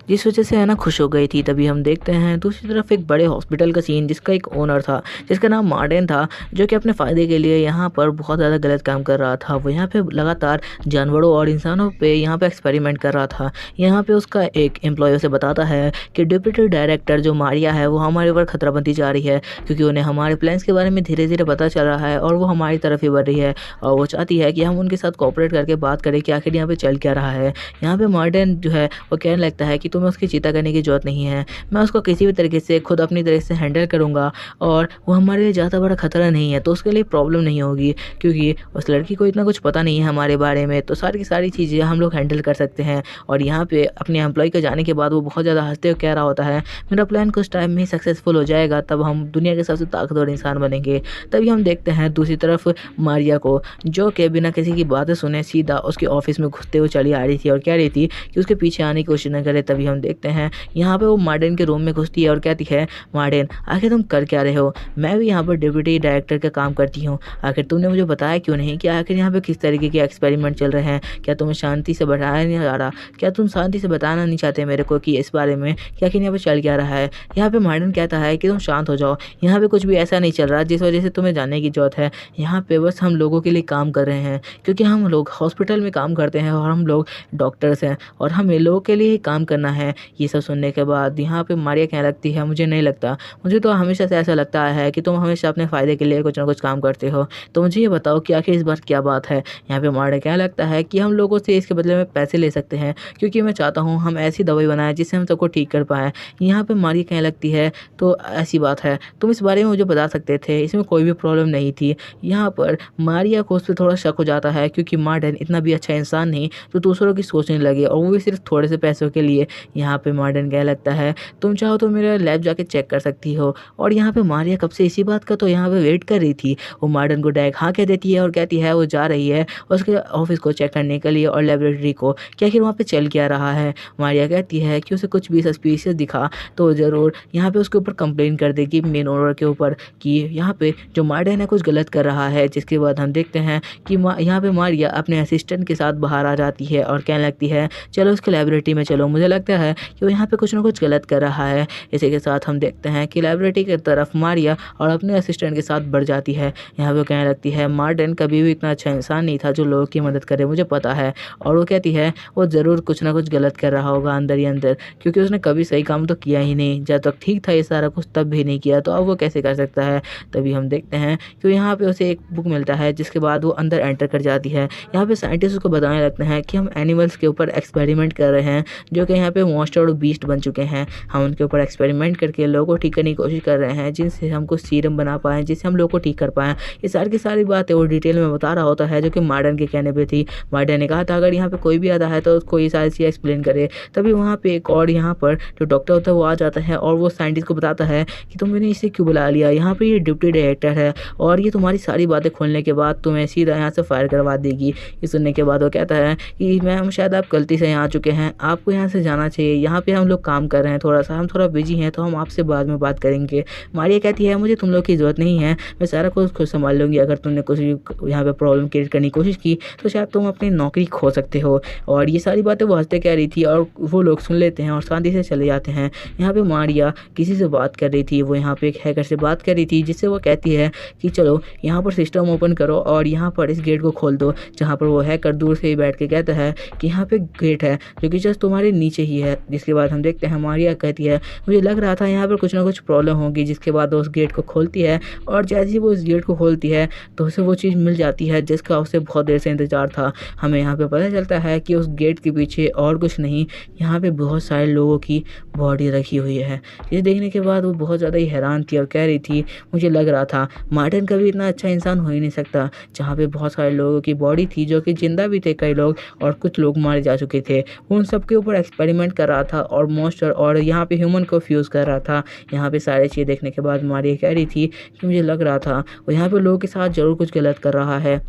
A: जिस वजह से एना खुश हो गई थी। तभी हम देखते हैं दूसरी तरफ एक बड़े हॉस्पिटल का सीन जिसका एक ओनर था जिसका नाम मार्टिन था, जो कि अपने फ़ायदे के लिए यहाँ पर बहुत ज़्यादा गलत काम कर रहा था। वो यहाँ पे लगातार जानवरों और इंसानों पे यहाँ पे एक्सपेरिमेंट कर रहा था। यहाँ पे उसका एक एम्प्लॉय उसे बताता है कि डिप्टी डायरेक्टर जो मारिया है वो हमारे ऊपर खतरा बनती जा रही है क्योंकि उन्हें हमारे प्लान्स के बारे में धीरे धीरे पता चल रहा है और वो हमारी तरफ ही बढ़ रही है और वो चाहती है कि हम उनके साथ कोऑपरेट करके बात करें कि आखिर यहाँ पे चल क्या रहा है। यहाँ पे मार्टिन जो है वो कहने लगता है कि तुम्हें उसकी चिंता करने की जरूरत नहीं है, मैं उसको किसी भी तरीके से खुद अपनी तरह से हैंडल करूँगा और वो हमारे लिए ज़्यादा बड़ा खतरा नहीं है, तो उसके लिए प्रॉब्लम नहीं होगी क्योंकि उस लड़की को इतना कुछ पता नहीं है हमारे बारे में, तो सारी की सारी चीज़ें हम लोग हैंडल कर सकते हैं। और यहाँ पे अपने एम्प्लॉय के जाने के बाद वो बहुत ज़्यादा हंसते हुए कह रहा होता है मेरा प्लान कुछ टाइम में ही सक्सेसफुल हो जाएगा, तब हम दुनिया के सबसे ताकतवर इंसान बनेंगे। तभी हम देखते हैं दूसरी तरफ मारिया को, जो कि बिना किसी की बातें सुने सीधा उसके ऑफिस में घुसते हुए चली आ रही थी और कह रही थी कि उसके पीछे आने की कोशिश न करे। तभी हम देखते हैं यहाँ पे वो मार्टिन के रूम में घुसती है और कहती है मार्टिन आखिर तुम कर क्या रहे हो, मैं भी यहाँ पर डिप्टी डायरेक्टर का काम करती हूँ, आखिर तुमने मुझे बताया क्यों नहीं कि आखिर यहाँ पे किस तरीके के एक्सपेरिमेंट चल रहे हैं, क्या तुम्हें शांति से बताया नहीं जा रहा, क्या तुम शांति से बताना नहीं चाहते मेरे को कि इस बारे में कि आखिर यहाँ पे चल क्या रहा है। यहाँ पे मार्टिन कहता है कि तुम शांत हो जाओ, यहाँ पे कुछ भी ऐसा नहीं चल रहा जिस वजह से तुम्हें जानने की जरूरत है, यहाँ पे बस हम लोगों के लिए काम कर रहे हैं क्योंकि हम लोग हॉस्पिटल में काम करते हैं और हम लोग डॉक्टर्स हैं और हमें लोगों के लिए ही काम करना करना है। ये सब सुनने के बाद यहाँ पे मारिया कहने लगती है, मुझे नहीं लगता, मुझे तो हमेशा से ऐसा लगता है कि तुम हमेशा अपने फ़ायदे के लिए कुछ ना कुछ काम करते हो। तो मुझे ये बताओ कि आखिर इस बार क्या बात है? यहाँ पे मारिया कहने लगता है कि हम लोगों से इसके बदले में पैसे ले सकते हैं, क्योंकि मैं चाहता हूँ हम ऐसी दवाई बनाएँ जिससे हम सबको ठीक कर पाएँ। यहाँ पे मारिया कहने लगती है, तो ऐसी बात है, तुम इस बारे में मुझे बता सकते थे, इसमें कोई भी प्रॉब्लम नहीं थी। यहाँ पर मारिया को उस पे थोड़ा शक हो जाता है, क्योंकि मार्डन इतना भी अच्छा इंसान नहीं जो दूसरों की सोचने लगे, और वो भी सिर्फ थोड़े से पैसों के लिए। यहाँ पे मार्डन कहने लगता है, तुम चाहो तो मेरा लैब जाके चेक कर सकती हो। और यहाँ पे मारिया कब से इसी बात का तो यहाँ पे वेट कर रही थी। वो मार्डन को डायरेक्ट हाँ कह देती है और कहती है वो जा रही है उसके ऑफिस को चेक करने के लिए और लेबोरेटरी को, कि आखिर वहाँ पे चल क्या रहा है। मारिया कहती है कि उसे कुछ भी सस्पिशियस दिखा तो ज़रूर यहाँ पे उसके ऊपर कंप्लेन कर देगी मेन ओनर के ऊपर कि यहाँ पे जो मार्डन है कुछ गलत कर रहा है। जिसके बाद हम देखते हैं कि यहाँ पे मारिया अपने असिस्टेंट के साथ बाहर आ जाती है और कहने लगती है, चलो उसके लेबोरेटरी में चलो, मुझे लगता है कि वो यहाँ पे कुछ ना कुछ गलत कर रहा है। इसी के साथ हम देखते हैं कि लेबोरेटरी की तरफ मारिया और अपने असिस्टेंट के साथ बढ़ जाती है। यहाँ पे कहने लगती है, मार्डन कभी भी इतना अच्छा इंसान नहीं था जो लोगों की मदद करे, मुझे पता है। और वो कहती है वो ज़रूर कुछ ना कुछ गलत कर रहा होगा अंदर ही अंदर, क्योंकि उसने कभी सही काम तो किया ही नहीं। जब तक ठीक था ये सारा कुछ तब भी नहीं किया, तो अब वो कैसे कर सकता है। तभी हम देखते हैं कि यहाँ पे उसे एक बुक मिलता है, जिसके बाद वो अंदर एंटर कर जाती है। यहाँ पे साइंटिस्ट उसको बताने लगते हैं कि हम एनिमल्स के ऊपर एक्सपेरिमेंट कर रहे हैं जो कि यहाँ पे मॉन्स्टर और बीस्ट बन चुके हैं। हम उनके ऊपर एक्सपेरिमेंट करके लोगों को ठीक करने की कोशिश कर रहे हैं, जिनसे हम कुछ सीरम बना पाएँ, जिससे हम लोगों को ठीक कर पाएँ। ये सारी की सारी बातें वो डिटेल में बता रहा होता है, जो कि मार्डन के कहने पे थी। मार्डन ने कहा था अगर यहाँ पे कोई भी आता है तो उसको ये सारी चीज़ें एक्सप्लेन करे। तभी वहाँ पे एक और यहाँ पर जो डॉक्टर होता है वो आ जाता है और वो साइंटिस्ट को बताता है कि तुमने इसे क्यों बुला लिया, यहाँ पे ये डिप्टी डायरेक्टर है और ये तुम्हारी सारी बातें खोलने के बाद तुम्हें सीधा यहाँ से फायर करवा देगी। ये सुनने के बाद वो कहता है कि मैम शायद आप गलती से यहाँ आ चुके हैं, आपको यहाँ से जाना चाहिए, यहाँ पे हम लोग काम कर रहे हैं, हम थोड़ा बिजी हैं, तो हम आपसे बाद में बात करेंगे। मारिया कहती है मुझे तुम लोग की ज़रूरत नहीं है, मैं सारा कुछ खुद संभाल लूँगी, अगर तुमने कुछ यहाँ पे प्रॉब्लम क्रिएट करने की कोशिश की तो शायद तुम अपनी नौकरी खो सकते हो। और ये सारी बातें वो हंसते कह रही थी और वो लोग सुन लेते हैं और शांति से चले जाते हैं। यहाँ पे मारिया किसी से बात कर रही थी, वो यहाँ पे एक हैकर से बात कर रही थी, जिससे वो कहती है कि चलो यहाँ पर सिस्टम ओपन करो और यहाँ पर इस गेट को खोल दो। जहाँ पर वो हैकर दूर से ही बैठ के कहता है कि यहाँ पे गेट है जो कि जस्ट तुम्हारे नीचे ही है। जिसके बाद हम देखते हैं मारिया कहती है मुझे लग रहा था यहाँ पर कुछ ना कुछ प्रॉब्लम होगी। जिसके बाद वो उस गेट को खोलती है और जैसे ही वो उस गेट को खोलती है तो उसे वो चीज़ मिल जाती है जिसका उसे बहुत देर से इंतजार था। हमें यहाँ पे पता चलता है कि उस गेट के पीछे और कुछ नहीं, यहाँ पे बहुत सारे लोगों की बॉडी रखी हुई है। ये देखने के बाद वो बहुत ज़्यादा ही हैरान थी और कह रही थी मुझे लग रहा था मार्टिन कभी इतना अच्छा इंसान हो ही नहीं सकता। जहाँ पे बहुत सारे लोगों की बॉडी थी जो कि जिंदा भी थे कई लोग और कुछ लोग मारे जा चुके थे। वो उन सब के ऊपर एक्सपेरिमेंट कर रहा था और मॉन्स्टर और यहाँ पे ह्यूमन को फ्यूज़ कर रहा था। यहाँ पे सारी चीज़ें देखने के बाद मारिया कह रही थी कि मुझे लग रहा था वो यहाँ पे लोगों के साथ ज़रूर कुछ गलत कर रहा है,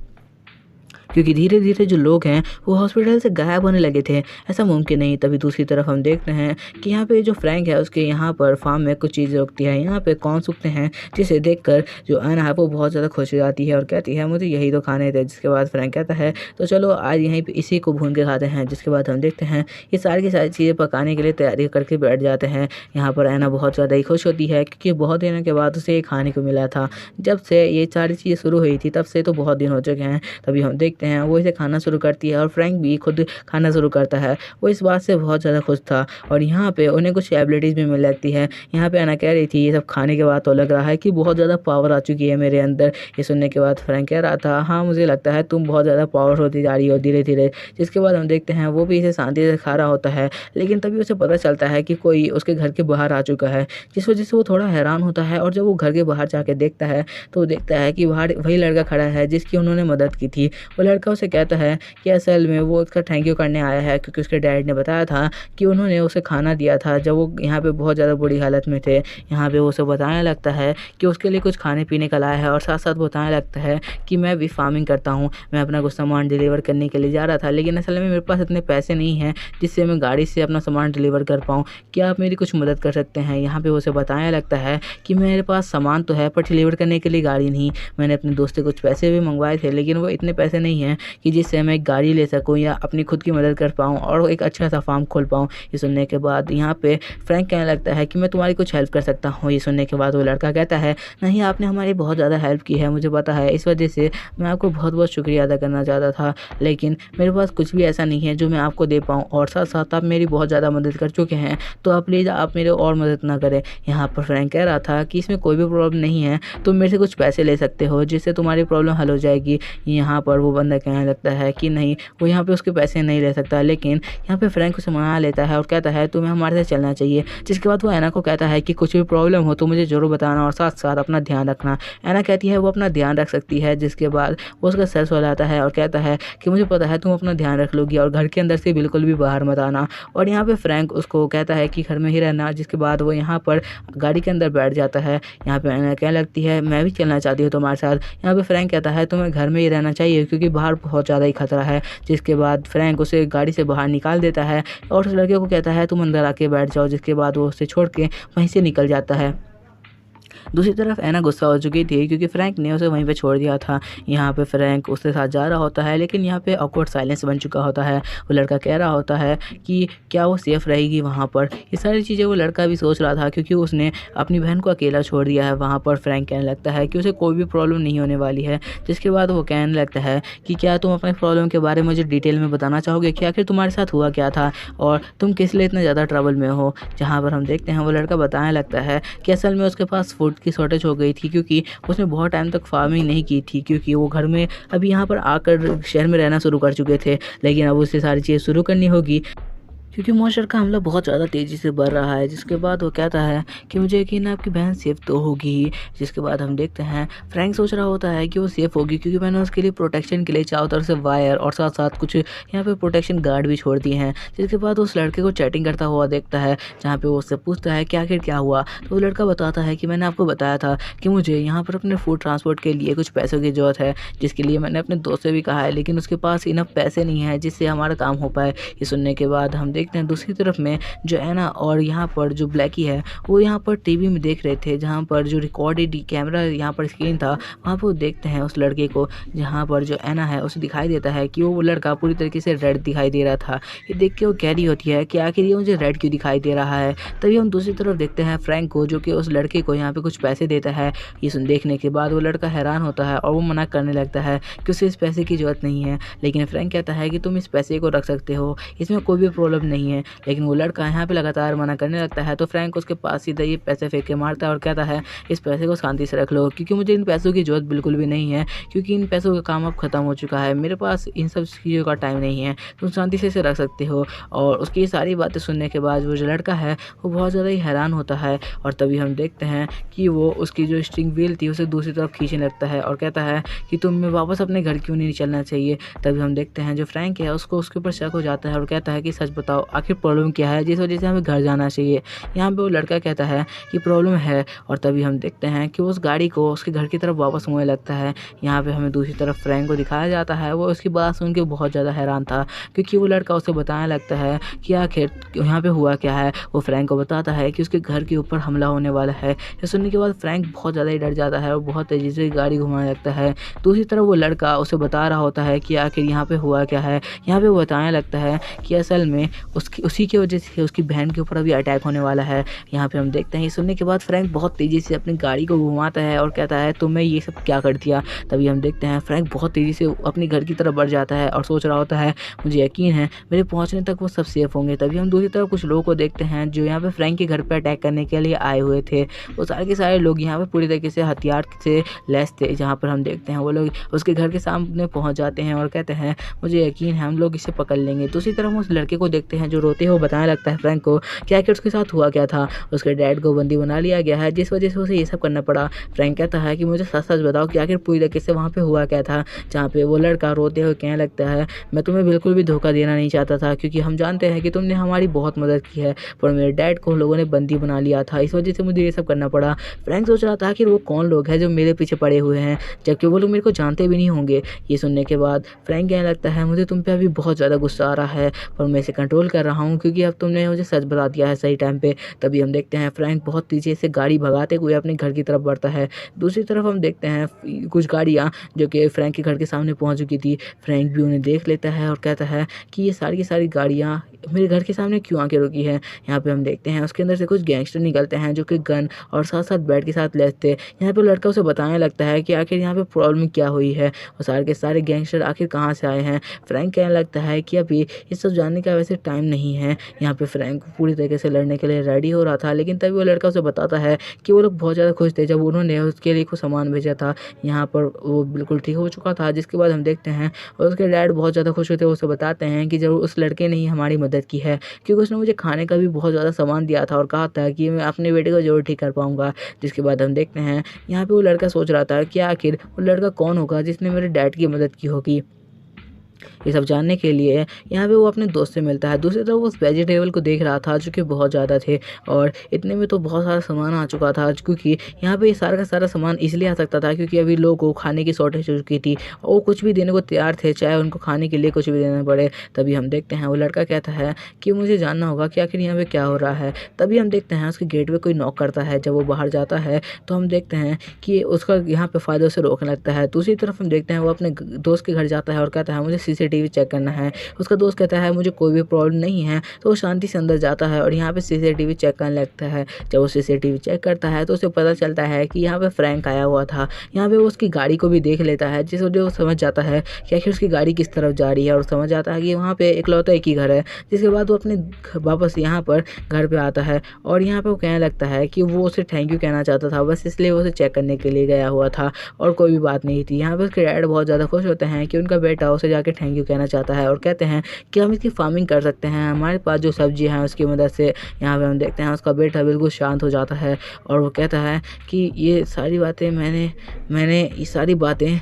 A: क्योंकि धीरे धीरे जो लोग हैं वो हॉस्पिटल से गायब होने लगे थे, ऐसा मुमकिन नहीं। तभी दूसरी तरफ हम देखते हैं कि यहाँ पे जो फ्रैंक है उसके यहाँ पर फार्म में कुछ चीज़ें उगती हैं। यहाँ पे कॉर्न सूखते हैं, जिसे देखकर जो अन्ना है वो बहुत ज़्यादा खुश हो जाती है और कहती है मुझे यही तो खाने थे। जिसके बाद फ्रैंक कहता है तो चलो आज यहीं पे इसी को भून के खाते हैं। जिसके बाद हम देखते हैं ये सारी की सारी चीज़ें पकाने के लिए तैयारी करके बैठ जाते हैं। यहाँ पर अन्ना बहुत ज़्यादा ही खुश होती है, क्योंकि बहुत दिनों के बाद उसे ये खाने को मिला था। जब से ये सारी चीज़ें शुरू हुई थी तब से तो बहुत दिन हो चुके हैं। तभी हम देखते हैं वो इसे खाना शुरू करती है और फ्रैंक भी खुद खाना शुरू करता है। वो इस बात से बहुत ज़्यादा खुश था और यहाँ पे उन्हें कुछ एबिलिटीज़ भी मिल लगती है। यहाँ पे अन्ना कह रही थी ये सब खाने के बाद तो लग रहा है कि बहुत ज़्यादा पावर आ चुकी है मेरे अंदर। ये सुनने के बाद फ्रैंक कह रहा था हाँ मुझे लगता है तुम बहुत ज़्यादा पावर होती जा रही हो धीरे धीरे। जिसके बाद हम देखते हैं वो भी इसे शांति से खा रहा होता है, लेकिन तभी उसे पता चलता है कि कोई उसके घर के बाहर आ चुका है, जिस वजह से वो थोड़ा हैरान होता है। और जब वो घर के बाहर जाके देखता है तो देखता है कि बाहर वही लड़का खड़ा है जिसकी उन्होंने मदद की थी। वो लड़का उसे कहता है कि असल में वो उसका थैंक यू करने आया है, क्योंकि उसके डैड ने बताया था कि उन्होंने उसे खाना दिया था जब वो यहाँ पे बहुत ज़्यादा बुरी हालत में थे। यहाँ पे वो उसे बताने लगता है कि उसके लिए कुछ खाने पीने का लाया है और साथ साथ बताने लगता है कि मैं भी फार्मिंग करता हूँ, मैं अपना कुछ सामान डिलीवर करने के लिए जा रहा था, लेकिन असल में मेरे पास इतने पैसे नहीं हैं जिससे मैं गाड़ी से अपना सामान डिलीवर कर पाऊँ, क्या आप मेरी कुछ मदद कर सकते हैं। यहाँ पे उसे बताने लगता है कि मेरे पास सामान तो है पर डिलीवर करने के लिए गाड़ी नहीं, मैंने अपने दोस्त से कुछ पैसे भी मंगवाए थे लेकिन वो इतने पैसे नहीं नहीं है कि जिससे मैं एक गाड़ी ले सकूँ या अपनी खुद की मदद कर पाऊँ और एक अच्छा सा फार्म खोल पाऊँ। ये सुनने के बाद यहाँ पे फ्रैंक कहने लगता है कि मैं तुम्हारी कुछ हेल्प कर सकता हूँ। ये सुनने के बाद वो लड़का कहता है, नहीं आपने हमारी बहुत ज़्यादा हेल्प की है, मुझे पता है, इस वजह से मैं आपको बहुत बहुत शुक्रिया अदा करना चाहता था, लेकिन मेरे पास कुछ भी ऐसा नहीं है जो मैं आपको दे पाऊँ और साथ साथ आप मेरी बहुत ज़्यादा मदद कर चुके हैं, तो आप प्लीज़ आप मेरे और मदद ना करें। यहाँ पर फ्रैंक कह रहा था कि इसमें कोई भी प्रॉब्लम नहीं है, तुम मेरे से कुछ पैसे ले सकते हो जिससे तुम्हारी प्रॉब्लम हल हो जाएगी। यहाँ पर वो बंदा कहने लगता है कि नहीं, वो यहाँ पे उसके पैसे नहीं ले सकता, लेकिन यहाँ पे फ्रैंक उसे मना लेता है और कहता है तुम्हें हमारे साथ चलना चाहिए। जिसके बाद वो ऐना को कहता है कि कुछ भी प्रॉब्लम हो तो मुझे ज़रूर बताना और साथ साथ अपना ध्यान रखना। ऐना कहती है वो अपना ध्यान रख सकती है। जिसके बाद वो उसका सर सहलाता है और कहता है कि मुझे पता है तुम अपना ध्यान रख लोगी और घर के अंदर से बिल्कुल भी बाहर मत आना। और यहाँ पे फ्रैंक उसको कहता है कि घर में ही रहना। जिसके बाद वो यहाँ पर गाड़ी के अंदर बैठ जाता है। यहाँ पे ऐना कहने लगती है मैं भी चलना चाहती हूँ तुम्हारे साथ। यहाँ पे फ्रैंक कहता है तुम्हें घर में ही रहना चाहिए क्योंकि बाहर बहुत ज़्यादा ही खतरा है। जिसके बाद फ्रैंक उसे गाड़ी से बाहर निकाल देता है और उस लड़के को कहता है तुम अंदर आके बैठ जाओ। जिसके बाद वो उसे छोड़ के वहीं से निकल जाता है। दूसरी तरफ ऐना गुस्सा हो चुकी थी क्योंकि फ्रैंक ने उसे वहीं पे छोड़ दिया था। यहाँ पे फ्रैंक उसके साथ जा रहा होता है, लेकिन यहाँ पे ऑकवर्ड साइलेंस बन चुका होता है। वो लड़का कह रहा होता है कि क्या वो सेफ़ रहेगी वहाँ पर। ये सारी चीज़ें वो लड़का भी सोच रहा था क्योंकि उसने अपनी बहन को अकेला छोड़ दिया है वहाँ पर। फ्रैंक कहने लगता है कि उसे कोई भी प्रॉब्लम नहीं होने वाली है। जिसके बाद वो कहने लगता है कि क्या तुम अपने प्रॉब्लम के बारे में मुझे डिटेल में बताना चाहोगे कि आखिर तुम्हारे साथ हुआ क्या था और तुम किस लिए इतना ज़्यादा ट्रबल में हो। जहाँ पर हम देखते हैं वो लड़का बताने लगता है कि असल में उसके पास फूड की शॉर्टेज हो गई थी क्योंकि उसने बहुत टाइम तक फार्मिंग नहीं की थी, क्योंकि वो घर में अभी यहाँ पर आकर शहर में रहना शुरू कर चुके थे, लेकिन अब उसे सारी चीज़ें शुरू करनी होगी क्योंकि मॉन्स्टर का हमला बहुत ज़्यादा तेज़ी से बढ़ रहा है। जिसके बाद वो कहता है कि मुझे यकीन है आपकी बहन सेफ़ तो होगी ही। जिसके बाद हम देखते हैं फ्रैंक सोच रहा होता है कि वो सेफ़ होगी क्योंकि मैंने उसके लिए प्रोटेक्शन के लिए चारों तरफ से वायर और साथ साथ कुछ यहाँ पे प्रोटेक्शन गार्ड भी छोड़ दिए हैं। जिसके बाद उस लड़के को चैटिंग करता हुआ देखता है, जहाँ पे वो उससे पूछता है कि आखिर क्या हुआ। तो वो लड़का बताता है कि मैंने आपको बताया था कि मुझे यहाँ पर अपने फूड ट्रांसपोर्ट के लिए कुछ पैसों की ज़रूरत है, जिसके लिए मैंने अपने दोस्त से भी कहा है, लेकिन उसके पास इनफ पैसे नहीं है जिससे हमारा काम हो पाए। ये सुनने के बाद हम देखते हैं दूसरी तरफ में जो ऐना और यहाँ पर जो ब्लैकी है वो यहाँ पर टीवी में देख रहे थे, जहाँ पर जो रिकॉर्डेड कैमरा यहाँ पर स्क्रीन था वहाँ पर वो देखते हैं उस लड़के को, जहाँ पर जो ऐना है उसे दिखाई देता है कि वो लड़का पूरी तरीके से रेड दिखाई दे रहा था। ये देख के वो कह रही होती है कि आखिर ये मुझे रेड क्यों दिखाई दे रहा है। तभी हम दूसरी तरफ देखते हैं फ्रैंक को, जो कि उस लड़के को यहाँ पे कुछ पैसे देता है। ये देखने के बाद वो लड़का हैरान होता है और वो मना करने लगता है कि उसे इस पैसे की ज़रूरत नहीं है, लेकिन फ्रैंक कहता है कि तुम इस पैसे को रख सकते हो, इसमें कोई भी प्रॉब्लम नहीं है। लेकिन वो लड़का यहाँ पे लगातार मना करने लगता है, तो फ्रैंक उसके पास सीधा ये पैसे फेंक के मारता है और कहता है इस पैसे को शांति से रख लो, क्योंकि मुझे इन पैसों की ज़रूरत बिल्कुल भी नहीं है, क्योंकि इन पैसों का काम अब ख़त्म हो चुका है, मेरे पास इन सब चीज़ों का टाइम नहीं है, तुम शांति से इसे रख सकते हो। और उसकी ये सारी बातें सुनने के बाद वो जो लड़का है वो बहुत ज़्यादा ही हैरान होता है। और तभी हम देखते हैं कि वो उसकी जो स्ट्रिंग व्हील थी उसे दूसरी तरफ खींचने लगता है और कहता है कि तुम्हें वापस अपने घर क्यों नहीं चलना चाहिए। तभी हम देखते हैं जो फ्रैंक है उसको उसके ऊपर शक हो जाता है और कहता है कि सच बताओ आखिर प्रॉब्लम क्या है जिस वजह से हमें घर जाना चाहिए। यहाँ पे वो लड़का कहता है कि प्रॉब्लम है, और तभी हम देखते हैं कि उस गाड़ी को उसके घर की तरफ वापस मुड़ने लगता है। यहाँ पे हमें दूसरी तरफ फ्रैंक को दिखाया जाता है, वो उसकी बात सुन के बहुत ज़्यादा हैरान था, क्योंकि वो लड़का उसे बताने लगता है कि आखिर यहाँ पे हुआ क्या है। वो फ्रैंक को बताता है कि उसके घर के ऊपर हमला होने वाला है। ये सुनने के बाद फ्रैंक बहुत ज़्यादा ही डर जाता है और बहुत तेज़ी से गाड़ी घुमाने लगता है। दूसरी तरफ वो लड़का उसे बता रहा होता है कि आखिर यहाँ पे हुआ क्या है। यहाँ पे वो बताने लगता है कि असल में उसी की वजह से उसकी बहन के ऊपर अभी अटैक होने वाला है। यहाँ पे हम देखते हैं ये सुनने के बाद फ्रैंक बहुत तेज़ी से अपनी गाड़ी को घुमाता है और कहता है तुमने ये सब क्या कर दिया। तभी हम देखते हैं फ्रैंक बहुत तेज़ी से अपने घर की तरफ बढ़ जाता है और सोच रहा होता है मुझे यकीन है मेरे पहुँचने तक वो सब सेफ होंगे। तभी हम दूसरी तरफ कुछ लोगों को देखते हैं जो यहाँ पे फ्रैंक के घर पर अटैक करने के लिए आए हुए थे। वो सारे के सारे लोग यहाँ पे पूरी तरीके से हथियार से लैस थे। जहाँ पर हम देखते हैं वो लोग उसके घर के सामने पहुँच जाते हैं और कहते हैं मुझे यकीन है हम लोग इसे पकड़ लेंगे। दूसरी तरफ उस लड़के को देखते हैं जो रोते हुए बताने लगता है फ्रैंक को कि आखिर उसके साथ हुआ क्या था। उसके डैड को बंदी बना लिया गया है जिस वजह से उसे ये सब करना पड़ा। फ्रैंक कहता है कि मुझे सच सच बताओ कि आखिर पूरी तरीके से वहाँ पे हुआ क्या था। जहाँ पे वो लड़का रोते हुए कहने लगता है मैं तुम्हें बिल्कुल भी धोखा देना नहीं चाहता था, क्योंकि हम जानते हैं कि तुमने हमारी बहुत मदद की है, पर मेरे डैड को लोगों ने बंदी बना लिया था, इस वजह से मुझे ये सब करना पड़ा। फ्रैंक सोच रहा था आखिर वो कौन लोग हैं जो मेरे पीछे पड़े हुए हैं, जबकि वो लोग मेरे को जानते भी नहीं होंगे। ये सुनने के बाद फ्रैंक कहने लगता है मुझे तुम पे अभी बहुत ज़्यादा गुस्सा आ रहा है, पर मैं इसे कंट्रोल कर रहा हूँ क्योंकि अब तुमने मुझे सच बता दिया है सही टाइम पे। तभी हम देखते हैं फ्रैंक बहुत तेज़ी से गाड़ी भगाते हुए अपने घर की तरफ बढ़ता है। दूसरी तरफ हम देखते हैं कुछ गाड़ियाँ जो कि फ्रैंक के घर के सामने पहुँच चुकी थी। फ्रैंक भी उन्हें देख लेता है और कहता है कि ये सारी की सारी गाड़ियाँ मेरे घर के सामने क्यों आके रुकी है। यहाँ पे हम देखते हैं उसके अंदर से कुछ गैंगस्टर निकलते हैं जो कि गन और साथ-साथ बेल्ट के साथ लैस थे। यहाँ पे लड़का उसे बताने लगता है कि आखिर यहाँ पे प्रॉब्लम क्या हुई है और सारे के सारे गैंगस्टर आखिर कहाँ से आए हैं। फ्रैंक कहने लगता है कि अभी ये सब जानने का वैसे टाइम नहीं है। यहाँ पे फ्रैंक पूरी तरीके से लड़ने के लिए रेडी हो रहा था, लेकिन तभी वो लड़का उसे बताता है कि वो लोग बहुत ज़्यादा खुश थे जब उन्होंने उसके लिए कुछ सामान भेजा था। यहाँ पर वो बिल्कुल ठीक हो चुका था, जिसके बाद हम देखते हैं और उसके डैड बहुत ज़्यादा खुश होते हुए उसे बताते हैं कि ज़रूर उस लड़के ने ही हमारी मदद की है, क्योंकि उसने मुझे खाने का भी बहुत ज़्यादा सामान दिया था और कहा था कि मैं अपने बेटे को ज़रूर ठीक कर पाऊँगा। जिसके बाद हम देखते हैं यहाँ पे वो लड़का सोच रहा था कि आखिर वो लड़का कौन होगा जिसने मेरे डैड की मदद की होगी। ये सब जानने के लिए यहाँ पे वो अपने दोस्त से मिलता है। दूसरी तरफ वो उस वेजिटेबल को देख रहा था जो कि बहुत ज़्यादा थे और इतने में तो बहुत सारा सामान आ चुका था, क्योंकि यहाँ पे ये सारा का सारा सामान इसलिए आ सकता था क्योंकि अभी लोगों को खाने की शॉर्टेज हो चुकी थी और वो कुछ भी देने को तैयार थे, चाहे उनको खाने के लिए कुछ भी देना पड़े। तभी हम देखते हैं वो लड़का कहता है कि मुझे जानना होगा कि आखिर यहाँ पे क्या हो रहा है। तभी हम देखते हैं उसके गेट पे कोई नॉक करता है। जब वो बाहर जाता है तो हम देखते हैं कि उसका यहाँ पे फ़ायदा उसे रोकने लगता है। दूसरी तरफ हम देखते हैं वो अपने दोस्त के घर जाता है और कहता है मुझे सीसीटीवी चेक करना है। उसका दोस्त कहता है मुझे कोई भी प्रॉब्लम नहीं है, तो वो शांति से अंदर जाता है और यहाँ पे सीसीटीवी चेक करने लगता है। जब वो सीसीटीवी चेक करता है तो उसे पता चलता है कि यहाँ पे फ्रैंक आया हुआ था। यहाँ पे वो उसकी गाड़ी को भी देख लेता है, जिस वजह वो समझ जाता है कि आखिर उसकी गाड़ी किस तरफ जा रही है और समझ जाता है कि वहाँ पे इकलौता एक ही घर है। जिसके बाद वो अपने वापस यहाँ पर घर पे आता है और यहाँ पे वो कहने लगता है कि वो उसे थैंक यू कहना चाहता था, बस इसलिए वो उसे चेक करने के लिए गया हुआ था और कोई भी बात नहीं थी। यहाँ पे उसके डैड बहुत ज़्यादा खुश होते हैं कि उनका बेटा उसे जाके थैंक यू कहना चाहता है और कहते हैं कि हम इसकी फार्मिंग कर सकते हैं, हमारे पास जो सब्जी है उसकी मदद से। यहाँ पे हम देखते हैं उसका बेटा बिल्कुल शांत हो जाता है और वो कहता है कि ये सारी बातें मैंने ये सारी बातें।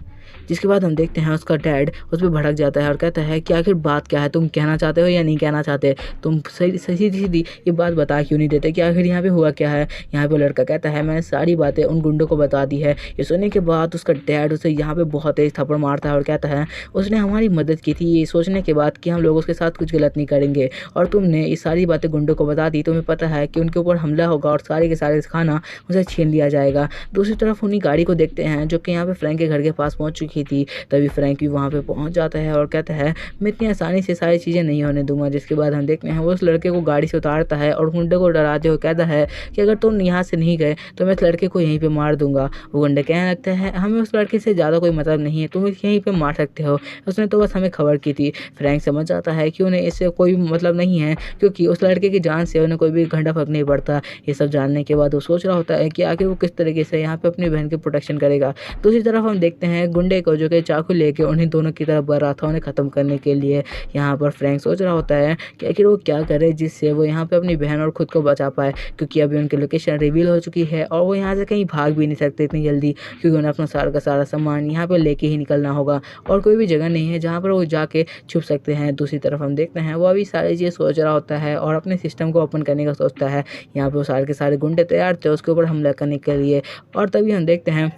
A: जिसके बाद हम देखते हैं उसका डैड उस पर भड़क जाता है और कहता है कि आखिर बात क्या है, तुम कहना चाहते हो या नहीं कहना चाहते, तुम सही सीधी ये बात बता क्यों नहीं देते कि आखिर यहाँ पे हुआ क्या है। यहाँ पे लड़का कहता है मैंने सारी बातें उन गुंडों को बता दी है। ये सुनने के बाद उसका डैड उसे यहाँ पे बहुत तेज थप्पड़ मारता है और कहता है उसने हमारी मदद की थी ये सोचने के बाद कि हम लोग उसके साथ कुछ गलत नहीं करेंगे, और तुमने ये सारी बातें गुंडों को बता दी। तुम्हें पता है कि उनके ऊपर हमला होगा और सारे के सारे खाना उसे छीन लिया जाएगा। दूसरी तरफ उन्हीं गाड़ी को देखते हैं जो कि यहाँ पे फ्रैंक के घर के पास पहुँच चुकी थी। तभी फ्रैंक भी वहाँ पे पहुँच जाता है और कहता है मैं इतनी आसानी से सारी चीज़ें नहीं होने दूंगा। जिसके बाद हम देखते हैं वो उस लड़के को गाड़ी से उतारता है और गुंडे को डराते हुए कहता है कि अगर तुम यहाँ से नहीं गए तो मैं इस लड़के को यहीं पे मार दूंगा। वो गुंडे कहने लगते हैं हमें उस लड़के से ज़्यादा कोई मतलब नहीं है, तुम यहीं पे मार सकते हो, उसने तो बस हमें खबर की थी। फ्रैंक समझ जाता है कि उन्हें इससे कोई मतलब नहीं है, क्योंकि उस लड़के की जान से उन्हें कोई भी घंटा फर्क नहीं पड़ता। ये सब जानने के बाद वो सोच रहा होता है कि आखिर वो किस तरीके से यहाँ पे अपनी बहन की प्रोटेक्शन करेगा। दूसरी तरफ हम देखते हैं गुंडे को जो कि चाकू लेके उन्हीं दोनों की तरफ बढ़ रहा था उन्हें ख़त्म करने के लिए। यहाँ पर फ्रैंक सोच रहा होता है कि आखिर वो क्या करे जिससे वो यहाँ पे अपनी बहन और खुद को बचा पाए, क्योंकि अभी उनकी लोकेशन रिवील हो चुकी है और वो यहाँ से कहीं भाग भी नहीं सकते इतनी जल्दी, क्योंकि उन्हें अपना सारा का सारा सामान यहाँ पर लेके ही निकलना होगा और कोई भी जगह नहीं है जहाँ पर वो जाके छुप सकते हैं। दूसरी तरफ हम देखते हैं वो अभी सारी चीज़ सोच रहा होता है और अपने सिस्टम को ओपन करने का सोचता है। यहाँ पर वो सारे के सारे गुंडे तैयार थे उसके ऊपर हमला करने के लिए, और तभी हम देखते हैं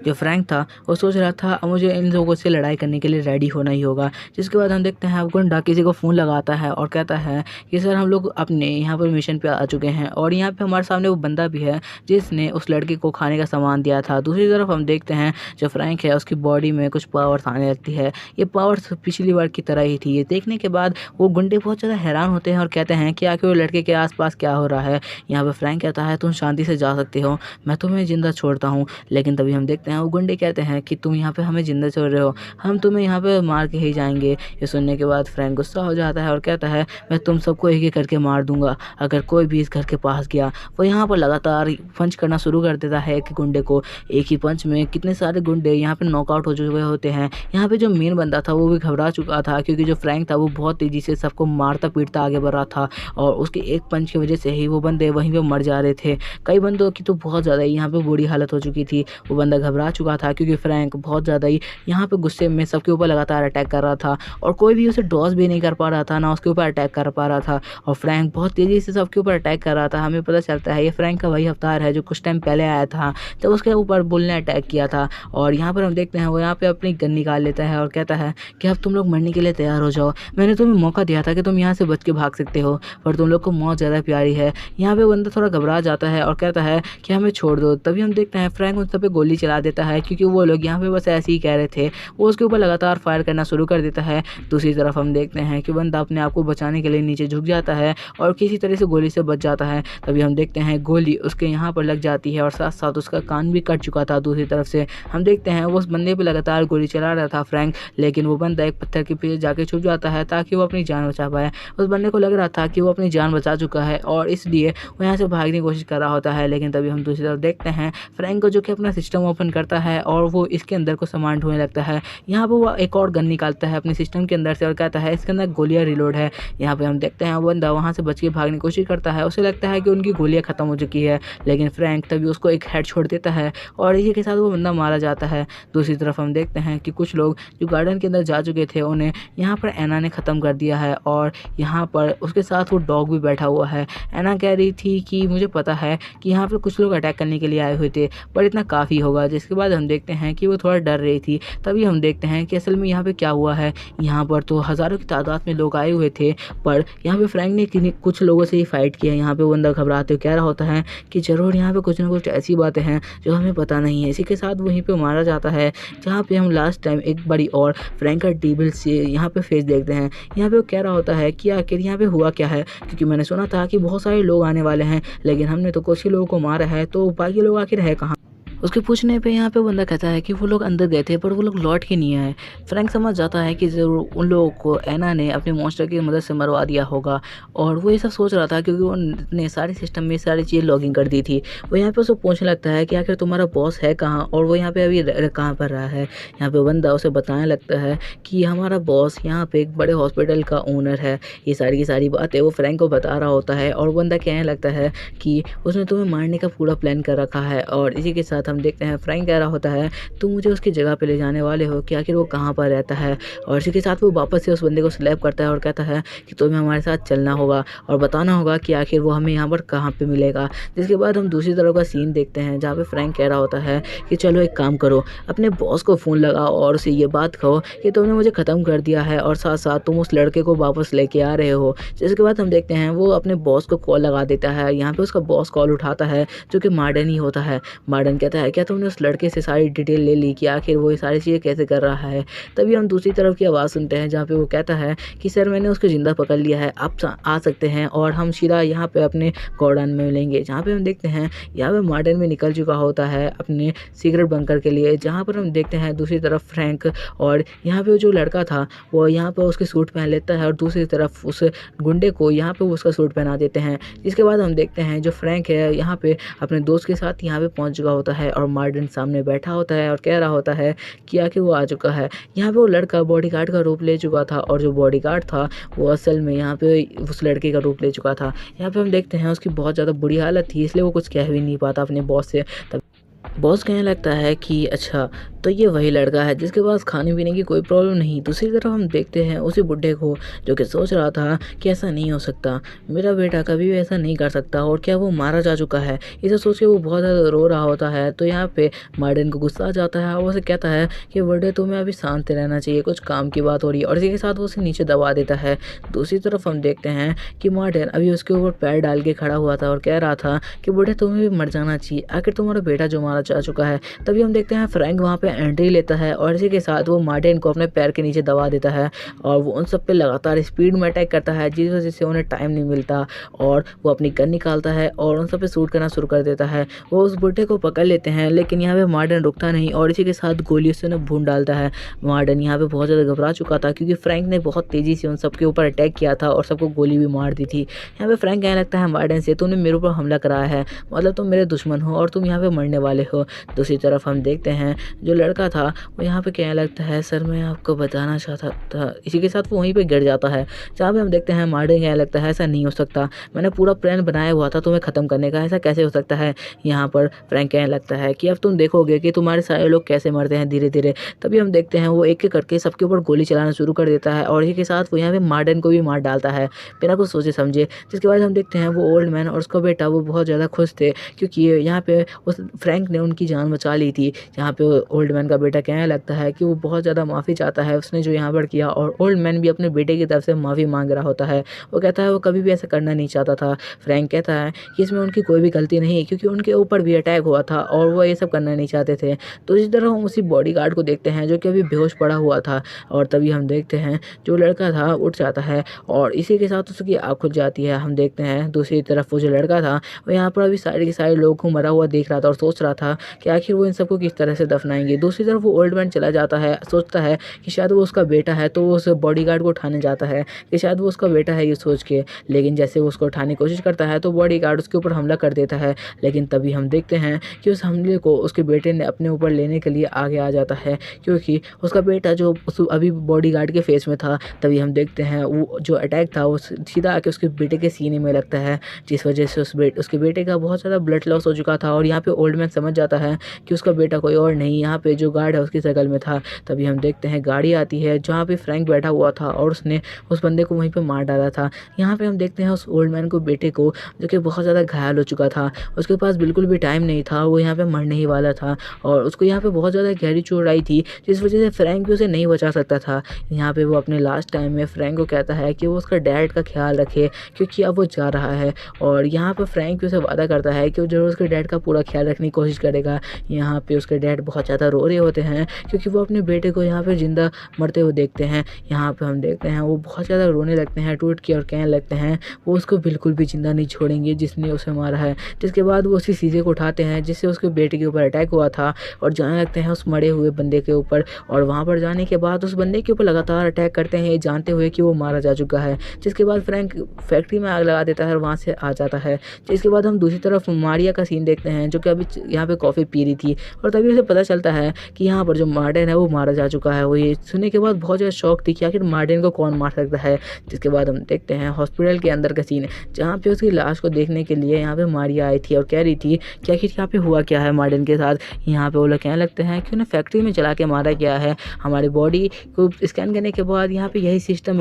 A: जो फ्रैंक था वो सोच रहा था अब मुझे इन लोगों से लड़ाई करने के लिए रेडी होना ही होगा। जिसके बाद हम देखते हैं अब गुंडा किसी को फ़ोन लगाता है और कहता है कि सर हम लोग अपने यहाँ पर मिशन पे आ चुके हैं और यहाँ पे हमारे सामने वो बंदा भी है जिसने उस लड़के को खाने का सामान दिया था। दूसरी तरफ हम देखते हैं जो फ्रैंक है उसकी बॉडी में कुछ पावर्स आने लगती है। ये पावर्स पिछली बार की तरह ही थी। ये देखने के बाद वो गुंडे बहुत ज़्यादा हैरान होते हैं और कहते हैं कि आखिर वो लड़के के आसपास क्या हो रहा है। यहाँ पर फ्रैंक कहता है तुम शांति से जा सकते हो, मैं तुम्हें जिंदा छोड़ता हूँ। लेकिन तभी हम देखते हैं वो गुंडे कहते हैं कि तुम यहाँ पे हमें जिंदा छोड़ रहे हो, हम तुम्हें यहाँ पे मार के ही जाएंगे। ये सुनने के बाद फ्रैंक गुस्सा हो जाता है और कहता है मैं तुम सबको एक एक करके मार दूंगा अगर कोई भी इस घर के पास गया। वो यहाँ पर लगातार पंच करना शुरू कर देता है एक गुंडे को। एक ही पंच में कितने सारे गुंडे यहाँ पे नॉकआउट हो चुके होते हैं। यहाँ पे जो मेन बंदा था वो भी घबरा चुका था, क्योंकि जो फ्रैंक था वो बहुत तेज़ी से सबको मारता पीटता आगे बढ़ रहा था और उसके एक पंच की वजह से ही वो बंदे वहीं पर मर जा रहे थे। कई बंदों की तो बहुत ज़्यादा यहाँ पर बुरी हालत हो चुकी थी। वो बंदा घबरा घबरा चुका था क्योंकि फ्रैंक बहुत ज़्यादा ही यहाँ पे गुस्से में सबके ऊपर लगातार अटैक कर रहा था और कोई भी उसे डॉज भी नहीं कर पा रहा था, ना उसके ऊपर अटैक कर पा रहा था और फ्रैंक बहुत तेज़ी से सबके ऊपर अटैक कर रहा था। हमें पता चलता है ये फ्रैंक का वही अवतार है जो कुछ टाइम पहले आया था जब उसके ऊपर बुल ने अटैक किया था। और यहाँ पर हम देखते हैं वो यहाँ पे अपनी गन निकाल लेता है और कहता है कि अब तुम लोग मरने के लिए तैयार हो जाओ। मैंने तुम्हें मौका दिया था कि तुम यहाँ से बच के भाग सकते हो, पर तुम लोग को मौत ज़्यादा प्यारी है। यहाँ पे बंदा थोड़ा घबरा जाता है और कहता है कि हमें छोड़ दो। तभी हम देखते हैं फ्रैंक उन सब पे गोली चला देता है क्योंकि वो लोग यहाँ पे बस ऐसे ही कह रहे थे। वो उसके ऊपर लगातार फायर करना शुरू कर देता है। दूसरी तरफ हम देखते हैं कि बंदा अपने आप को बचाने के लिए नीचे झुक जाता है और किसी तरह से गोली से बच जाता है। तभी हम देखते हैं गोली उसके यहाँ पर लग जाती है और साथ साथ उसका कान भी कट चुका था। दूसरी तरफ से हम देखते हैं वो उस बंदे पे लगातार गोली चला रहा था फ्रैंक, लेकिन वो बंदा एक पत्थर के पीछे जाके छुप जाता है ताकि वो अपनी जान बचा पाए। उस बंदे को लग रहा था कि वो अपनी जान बचा चुका है और इसलिए वो यहाँ से भागने की कोशिश कर रहा होता है। लेकिन तभी हम दूसरी तरफ देखते हैं फ्रैंक को जो कि अपना सिस्टम ओपन करता है और वो इसके अंदर को सामान ढूंढने लगता है। यहाँ पर वो एक और गन निकालता है अपने सिस्टम के अंदर से और कहता है इसके अंदर गोलियां रिलोड है। यहाँ पे हम देखते हैं वो बंदा वहाँ से बच के भागने की कोशिश करता है। उसे लगता है कि उनकी गोलियां खत्म हो चुकी है, लेकिन फ्रैंक तभी उसको एक हेड छोड़ देता है और इसी के साथ वो बंदा मारा जाता है। दूसरी तरफ हम देखते हैं कि कुछ लोग जो गार्डन के अंदर जा चुके थे उन्हें यहाँ पर एना ने ख़त्म कर दिया है और यहाँ पर उसके साथ वो डॉग भी बैठा हुआ है। एना कह रही थी कि मुझे पता है कि यहाँ पर कुछ लोग अटैक करने के लिए आए हुए थे, पर इतना काफ़ी होगा। जिसके बाद हम देखते हैं कि वो थोड़ा डर रही थी। तभी हम देखते हैं कि असल में यहाँ पे क्या हुआ है। यहाँ पर तो हज़ारों की तादाद में लोग आए हुए थे, पर यहाँ पे फ्रैंक ने कुछ लोगों से ही फाइट किया। यहाँ पे बंदा घबराते हुए कह रहा होता है कि ज़रूर यहाँ पे कुछ ना कुछ ऐसी बातें हैं जो हमें पता नहीं है। इसी के साथ वहीं पे मारा जाता है जहाँ पे हम लास्ट टाइम एक बड़ी और फ्रैंक का टेबल से यहाँ पे फेस देखते हैं। यहाँ पे वो कह रहा होता है कि आखिर यहाँ पे हुआ क्या है, क्योंकि मैंने सुना था कि बहुत सारे लोग आने वाले हैं, लेकिन हमने तो कुछ ही लोगों को मारा है, तो बाकी लोग आखिर है कहाँ। उसके पूछने पे यहाँ पे बंदा कहता है कि वो लोग अंदर गए थे पर वो लोग लौट के नहीं आए। फ्रैंक समझ जाता है कि ज़रूर उन लोगों को एना ने अपने मॉन्स्टर की मदद से मरवा दिया होगा और वो ये सब सोच रहा था क्योंकि उन्होंने सारे सिस्टम में सारी चीज़ें लॉगिन कर दी थी। वो यहाँ पे उसको पूछने लगता है कि आखिर तुम्हारा बॉस है कहाँ और वो यहाँ पे अभी कहाँ पर रहा है। यहाँ पे बंदा उसे बताने लगता है कि हमारा बॉस यहाँ पे एक बड़े हॉस्पिटल का ओनर है। ये सारी की सारी बातें वो फ्रैंक को बता रहा होता है और बंदा कहने लगता है कि उसने तुम्हें मारने का पूरा प्लान कर रखा है। और इसी के साथ हम देखते हैं फ्रैंक कह रहा होता है तुम मुझे उसकी जगह पे ले जाने वाले हो कि आखिर वो कहाँ पर रहता है। और इसी के साथ वो वापस से उस बंदे को स्लैप करता है और कहता है कि तुम्हें हमारे साथ चलना होगा और बताना होगा कि आखिर वो हमें यहाँ पर कहाँ पे मिलेगा। जिसके बाद हम दूसरी तरफ का सीन देखते हैं जहाँ पे फ्रैंक कह रहा होता है कि चलो एक काम करो, अपने बॉस को फ़ोन लगाओ और उसे ये बात कहो कि तुमने मुझे ख़त्म कर दिया है और साथ साथ तुम उस लड़के को वापस लेके आ रहे हो। जिसके बाद हम देखते हैं वो अपने बॉस को कॉल लगा देता है। यहाँ पे उसका बॉस कॉल उठाता है जो कि मार्डन ही होता है। मार्डन कहता है क्या तुमने उस लड़के से सारी डिटेल ले ली कि आखिर वो ये सारी चीज़ें कैसे कर रहा है। तभी हम दूसरी तरफ की आवाज़ सुनते हैं जहाँ पे वो कहता है कि सर मैंने उसको ज़िंदा पकड़ लिया है, आप आ सकते हैं और हम सीधा यहाँ पे अपने गोडाउन में मिलेंगे। जहाँ पे हम देखते हैं यहाँ पे मार्डन में निकल चुका होता है अपने सीक्रेट बंकर के लिए। जहाँ पर हम देखते हैं दूसरी तरफ फ्रैंक और यहाँ पे जो लड़का था वो यहाँ पर उसके सूट पहन लेता है और दूसरी तरफ उस गुंडे को यहाँ पे उसका सूट पहना देते हैं। जिसके बाद हम देखते हैं जो फ्रैंक है यहाँ पे अपने दोस्त के साथ यहाँ पे पहुँच चुका होता है और मार्डन सामने बैठा होता है और कह रहा होता है कि आखिर वो आ चुका है। यहाँ पे वो लड़का बॉडीगार्ड का रूप ले चुका था और जो बॉडीगार्ड था वो असल में यहाँ पे उस लड़के का रूप ले चुका था। यहाँ पे हम देखते हैं उसकी बहुत ज़्यादा बुरी हालत थी, इसलिए वो कुछ कह भी नहीं पाता अपने बॉस से। तब बॉस कहने लगता है कि अच्छा तो ये वही लड़का है जिसके पास खाने पीने की कोई प्रॉब्लम नहीं। दूसरी तरफ हम देखते हैं उसी बुड्ढे को जो कि सोच रहा था कि ऐसा नहीं हो सकता, मेरा बेटा कभी भी ऐसा नहीं कर सकता और क्या वो मारा जा चुका है। इसे सोच के वो बहुत ज़्यादा रो रहा होता है। तो यहाँ पे मार्डन को गुस्सा आ जाता है और उसे कहता है कि बुड्ढे तुम्हें अभी शांत रहना चाहिए, कुछ काम की बात हो रही है। और इसी के साथ वो उसे नीचे दबा देता है। दूसरी तरफ हम देखते हैं कि मार्डन अभी उसके ऊपर पैर डाल के खड़ा हुआ था और कह रहा था कि बुड्ढे तुम्हें भी मर जाना चाहिए, आखिर तुम्हारा बेटा जो मारा जा चुका है। तभी हम देखते हैं फ्रैंक वहाँ पे एंट्री लेता है और इसी के साथ वो मार्टिन को अपने पैर के नीचे दबा देता है और वो उन सब पे लगातार स्पीड में अटैक करता है जिस वजह से उन्हें टाइम नहीं मिलता और वो अपनी गन निकालता है और उन सब पे शूट करना शुरू कर देता है। वो उस बुड्ढे को पकड़ लेते हैं लेकिन यहाँ पे मार्टिन रुकता नहीं और इसी के साथ गोलियों से उन्हें भून डालता है। मार्टिन यहाँ पे बहुत ज़्यादा घबरा चुका था क्योंकि फ्रैंक ने बहुत तेज़ी से उन सबके ऊपर अटैक किया था और सबको गोली भी मार दी थी। यहाँ पे फ्रैंक कहने लगता है मार्टिन से तुमने मेरे ऊपर हमला कराया है, मतलब तुम मेरे दुश्मन हो और तुम यहाँ पे मरने वाले हो। दूसरी तरफ हम देखते हैं जो लड़का था वो यहाँ पे कहने लगता है, सर मैं आपको बताना चाहता था। इसी के साथ वो वहीं पे गिर जाता है। जहाँ पे हम देखते हैं मार्टिन कहने लगता है, ऐसा नहीं हो सकता, मैंने पूरा प्लान बनाया हुआ था तुम्हें ख़त्म करने का, ऐसा कैसे हो सकता है। यहाँ पर फ्रैंक कहने लगता है कि अब तुम देखोगे कि तुम्हारे सारे लोग कैसे मरते हैं धीरे धीरे। तभी हम देखते हैं वो एक एक करके सबके ऊपर गोली चलाना शुरू कर देता है और इसी के साथ वो यहाँ पे मार्टिन को भी मार डालता है बिना कुछ सोचे समझे। जिसके बाद हम देखते हैं वो ओल्ड मैन और उसका बेटा वो बहुत ज़्यादा खुश थे, क्योंकि यहाँ पे उस फ्रैंक ने उनकी जान बचा ली थी। यहाँ पे ओल्ड मैन का बेटा कहने लगता है कि वो बहुत ज़्यादा माफ़ी चाहता है उसने जो यहाँ पर किया, और ओल्ड मैन भी अपने बेटे की तरफ से माफ़ी मांग रहा होता है। वो कहता है वो कभी भी ऐसा करना नहीं चाहता था। फ्रैंक कहता है कि इसमें उनकी कोई भी गलती नहीं, क्योंकि उनके ऊपर भी अटैक हुआ था और वो ये सब करना नहीं चाहते थे। तो इसी तरह हम उसी बॉडीगार्ड को देखते हैं जो कि अभी बेहोश पड़ा हुआ था, और तभी हम देखते हैं जो लड़का था उठ जाता है और इसी के साथ उसकी आँख खुल जाती है। हम देखते हैं दूसरी तरफ वो जो लड़का था वो यहाँ पर अभी सारे के सारे लोगों को मरा हुआ देख रहा था और सोच रहा था कि आखिर वो इन सबको किस तरह से दफनाएंगे। दूसरी तरफ वो ओल्ड मैन चला जाता है, सोचता है कि शायद वो उसका बेटा है, तो वो उस बॉडीगार्ड को उठाने जाता है कि शायद वो उसका बेटा है ये सोच के। लेकिन जैसे वो उसको उठाने की कोशिश करता है तो बॉडीगार्ड उसके ऊपर हमला कर देता है। लेकिन तभी हम देखते हैं कि उस हमले को उसके बेटे ने अपने ऊपर लेने के लिए आगे आ जाता है, क्योंकि उसका बेटा जो अभी बॉडीगार्ड के फेस में था। तभी हम देखते हैं वो जो अटैक था वो सीधा आके उसके बेटे के सीने में लगता है, जिस वजह से उसके बेटे का बहुत ज़्यादा ब्लड लॉस हो चुका था। और यहाँ पे ओल्ड मैन समझ जाता है कि उसका बेटा कोई और नहीं यहाँ पे जो गार्ड है उसकी शक्ल में था। तभी हम देखते हैं गाड़ी आती है जहाँ पे फ्रैंक बैठा हुआ था और उसने उस बंदे को वहीं पे मार डाला था। यहाँ पे हम देखते हैं उस ओल्ड मैन को बेटे को जो कि बहुत ज़्यादा घायल हो चुका था, उसके पास बिल्कुल भी टाइम नहीं था, वो यहाँ पे मरने ही वाला था और उसको यहाँ पे बहुत ज़्यादा गहरी चोट आई थी, जिस वजह से फ्रैंक भी उसे नहीं बचा सकता था। यहाँ पे वो अपने लास्ट टाइम में फ्रैंक को कहता है कि वो उसका डैड का ख्याल रखे, क्योंकि अब वो जा रहा है। और यहाँ पर फ्रैंक भी उसे वादा करता है कि वो जरूर उसके डैड का पूरा ख्याल रखने की कोशिश करेगा। यहाँ पे उसके डैड बहुत ज़्यादा रो रहे होते हैं, क्योंकि वो अपने बेटे को यहाँ पे ज़िंदा मरते हुए देखते हैं। यहाँ पे हम देखते हैं वो बहुत ज़्यादा रोने लगते हैं टूट के और कहने लगते हैं वो उसको बिल्कुल भी ज़िंदा नहीं छोड़ेंगे जिसने उसे मारा है। जिसके बाद वो उसी चीज़े को उठाते हैं जिससे उसके बेटे के ऊपर अटैक हुआ था और जाने लगते हैं उस मरे हुए बंदे के ऊपर। और वहाँ पर जाने के बाद उस बंदे के ऊपर लगातार अटैक करते हैं जानते हुए कि वो मारा जा चुका है। जिसके बाद फ्रैंक फैक्ट्री में आग लगा देता है और वहाँ से आ जाता है। जिसके बाद हम दूसरी तरफ मारिया का सीन देखते हैं जो कि अभी यहाँ पे कॉफ़ी पी रही थी और तभी उसे पता चलता है कि यहाँ पर जो मार्टिन है वो मारा जा चुका है। वो ये सुनने के बाद बहुत ज़्यादा शौक थी कि आखिर मार्टिन को कौन मार सकता है। जिसके बाद हम देखते हैं हॉस्पिटल के अंदर का सीन जहाँ पे उसकी लाश को देखने के लिए यहाँ पे मारिया आई थी और कह रही थी कि आखिर यहाँ पे हुआ क्या है मार्टिन के साथ। यहाँ पे वो लोग कहने लगते हैं कि उन्हें फैक्ट्री में चला के मारा गया है। हमारी बॉडी को स्कैन करने के बाद यहाँ पे यही सिम्टम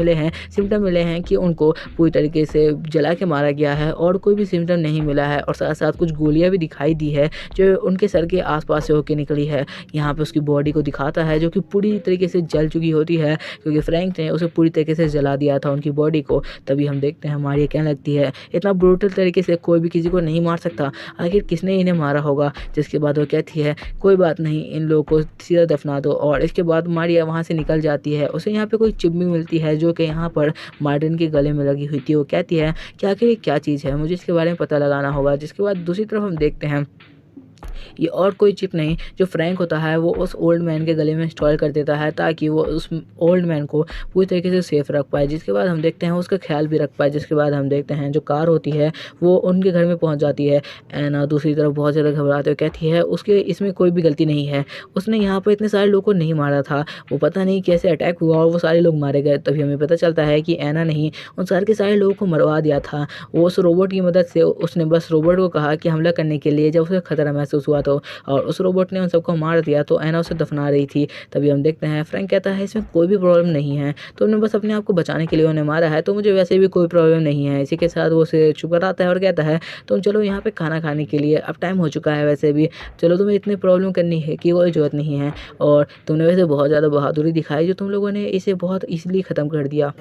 A: मिले हैं कि उनको पूरी तरीके से जला के मारा गया है और कोई भी सिम्टम नहीं मिला है। और साथ साथ कुछ गोलियां भी दिखाई दी है जो उनके सर के आसपास से होकर निकली है। यहाँ पे उसकी बॉडी को दिखाता है जो कि पूरी तरीके से जल चुकी होती है, क्योंकि फ्रैंक ने उसे पूरी तरीके से जला दिया था उनकी बॉडी को। तभी हम देखते हैं मारिया कहने लगती है इतना ब्रूटल तरीके से कोई भी किसी को नहीं मार सकता, आखिर किसने इन्हें मारा होगा। जिसके बाद वो कहती है कोई बात नहीं, इन लोगों को सीधा दफना दो। और इसके बाद मारिया वहाँ से निकल जाती है। उसे यहाँ पे कोई चिप भी मिलती है जो कि यहाँ पर मार्टिन के गले में लगी हुई थी। वो कहती है कि आखिर ये क्या चीज़ है, मुझे इसके बारे में पता लगाना होगा। जिसके बाद दूसरी तरफ हम देखते हैं ये और कोई चिप नहीं जो फ्रैंक होता है वो उस ओल्ड मैन के गले में इंस्टॉल कर देता है ताकि वो उस ओल्ड मैन को पूरी तरीके से सेफ रख पाए। जिसके बाद हम देखते हैं उसका ख्याल भी रख पाए। जिसके बाद हम देखते हैं जो कार होती है वो उनके घर में पहुंच जाती है। एना दूसरी तरफ बहुत ज़्यादा घबराते हुए कहती है उसके इसमें कोई भी गलती नहीं है, उसने यहाँ पर इतने सारे लोगों को नहीं मारा था, वो पता नहीं कैसे अटैक हुआ और वो सारे लोग मारे गए। तभी हमें पता चलता है कि एना नहीं उन सारे के सारे लोगों को मरवा दिया था। वो उस रोबोट की मदद से उसने बस रोबोट को कहा कि हमला करने के लिए जब उसे खतरा महसूस हुआ तो, और उस रोबोट ने उन सबको मार दिया तो एना उसे दफना रही थी। तभी हम देखते हैं फ्रैंक कहता है इसमें कोई भी प्रॉब्लम नहीं है, तो उन्होंने बस अपने आप को बचाने के लिए उन्हें मारा है, तो मुझे वैसे भी कोई प्रॉब्लम नहीं है। इसी के साथ वो उसे चुप कराता है और कहता है तुम चलो यहाँ पे खाना खाने के लिए, अब टाइम हो चुका है वैसे भी, चलो तुम्हें इतनी प्रॉब्लम करनी है कि कोई ज़रूरत नहीं है। और तुमने वैसे बहुत ज़्यादा बहादुरी दिखाई जो तुम लोगों ने इसे बहुत ईजिली ख़त्म कर दिया।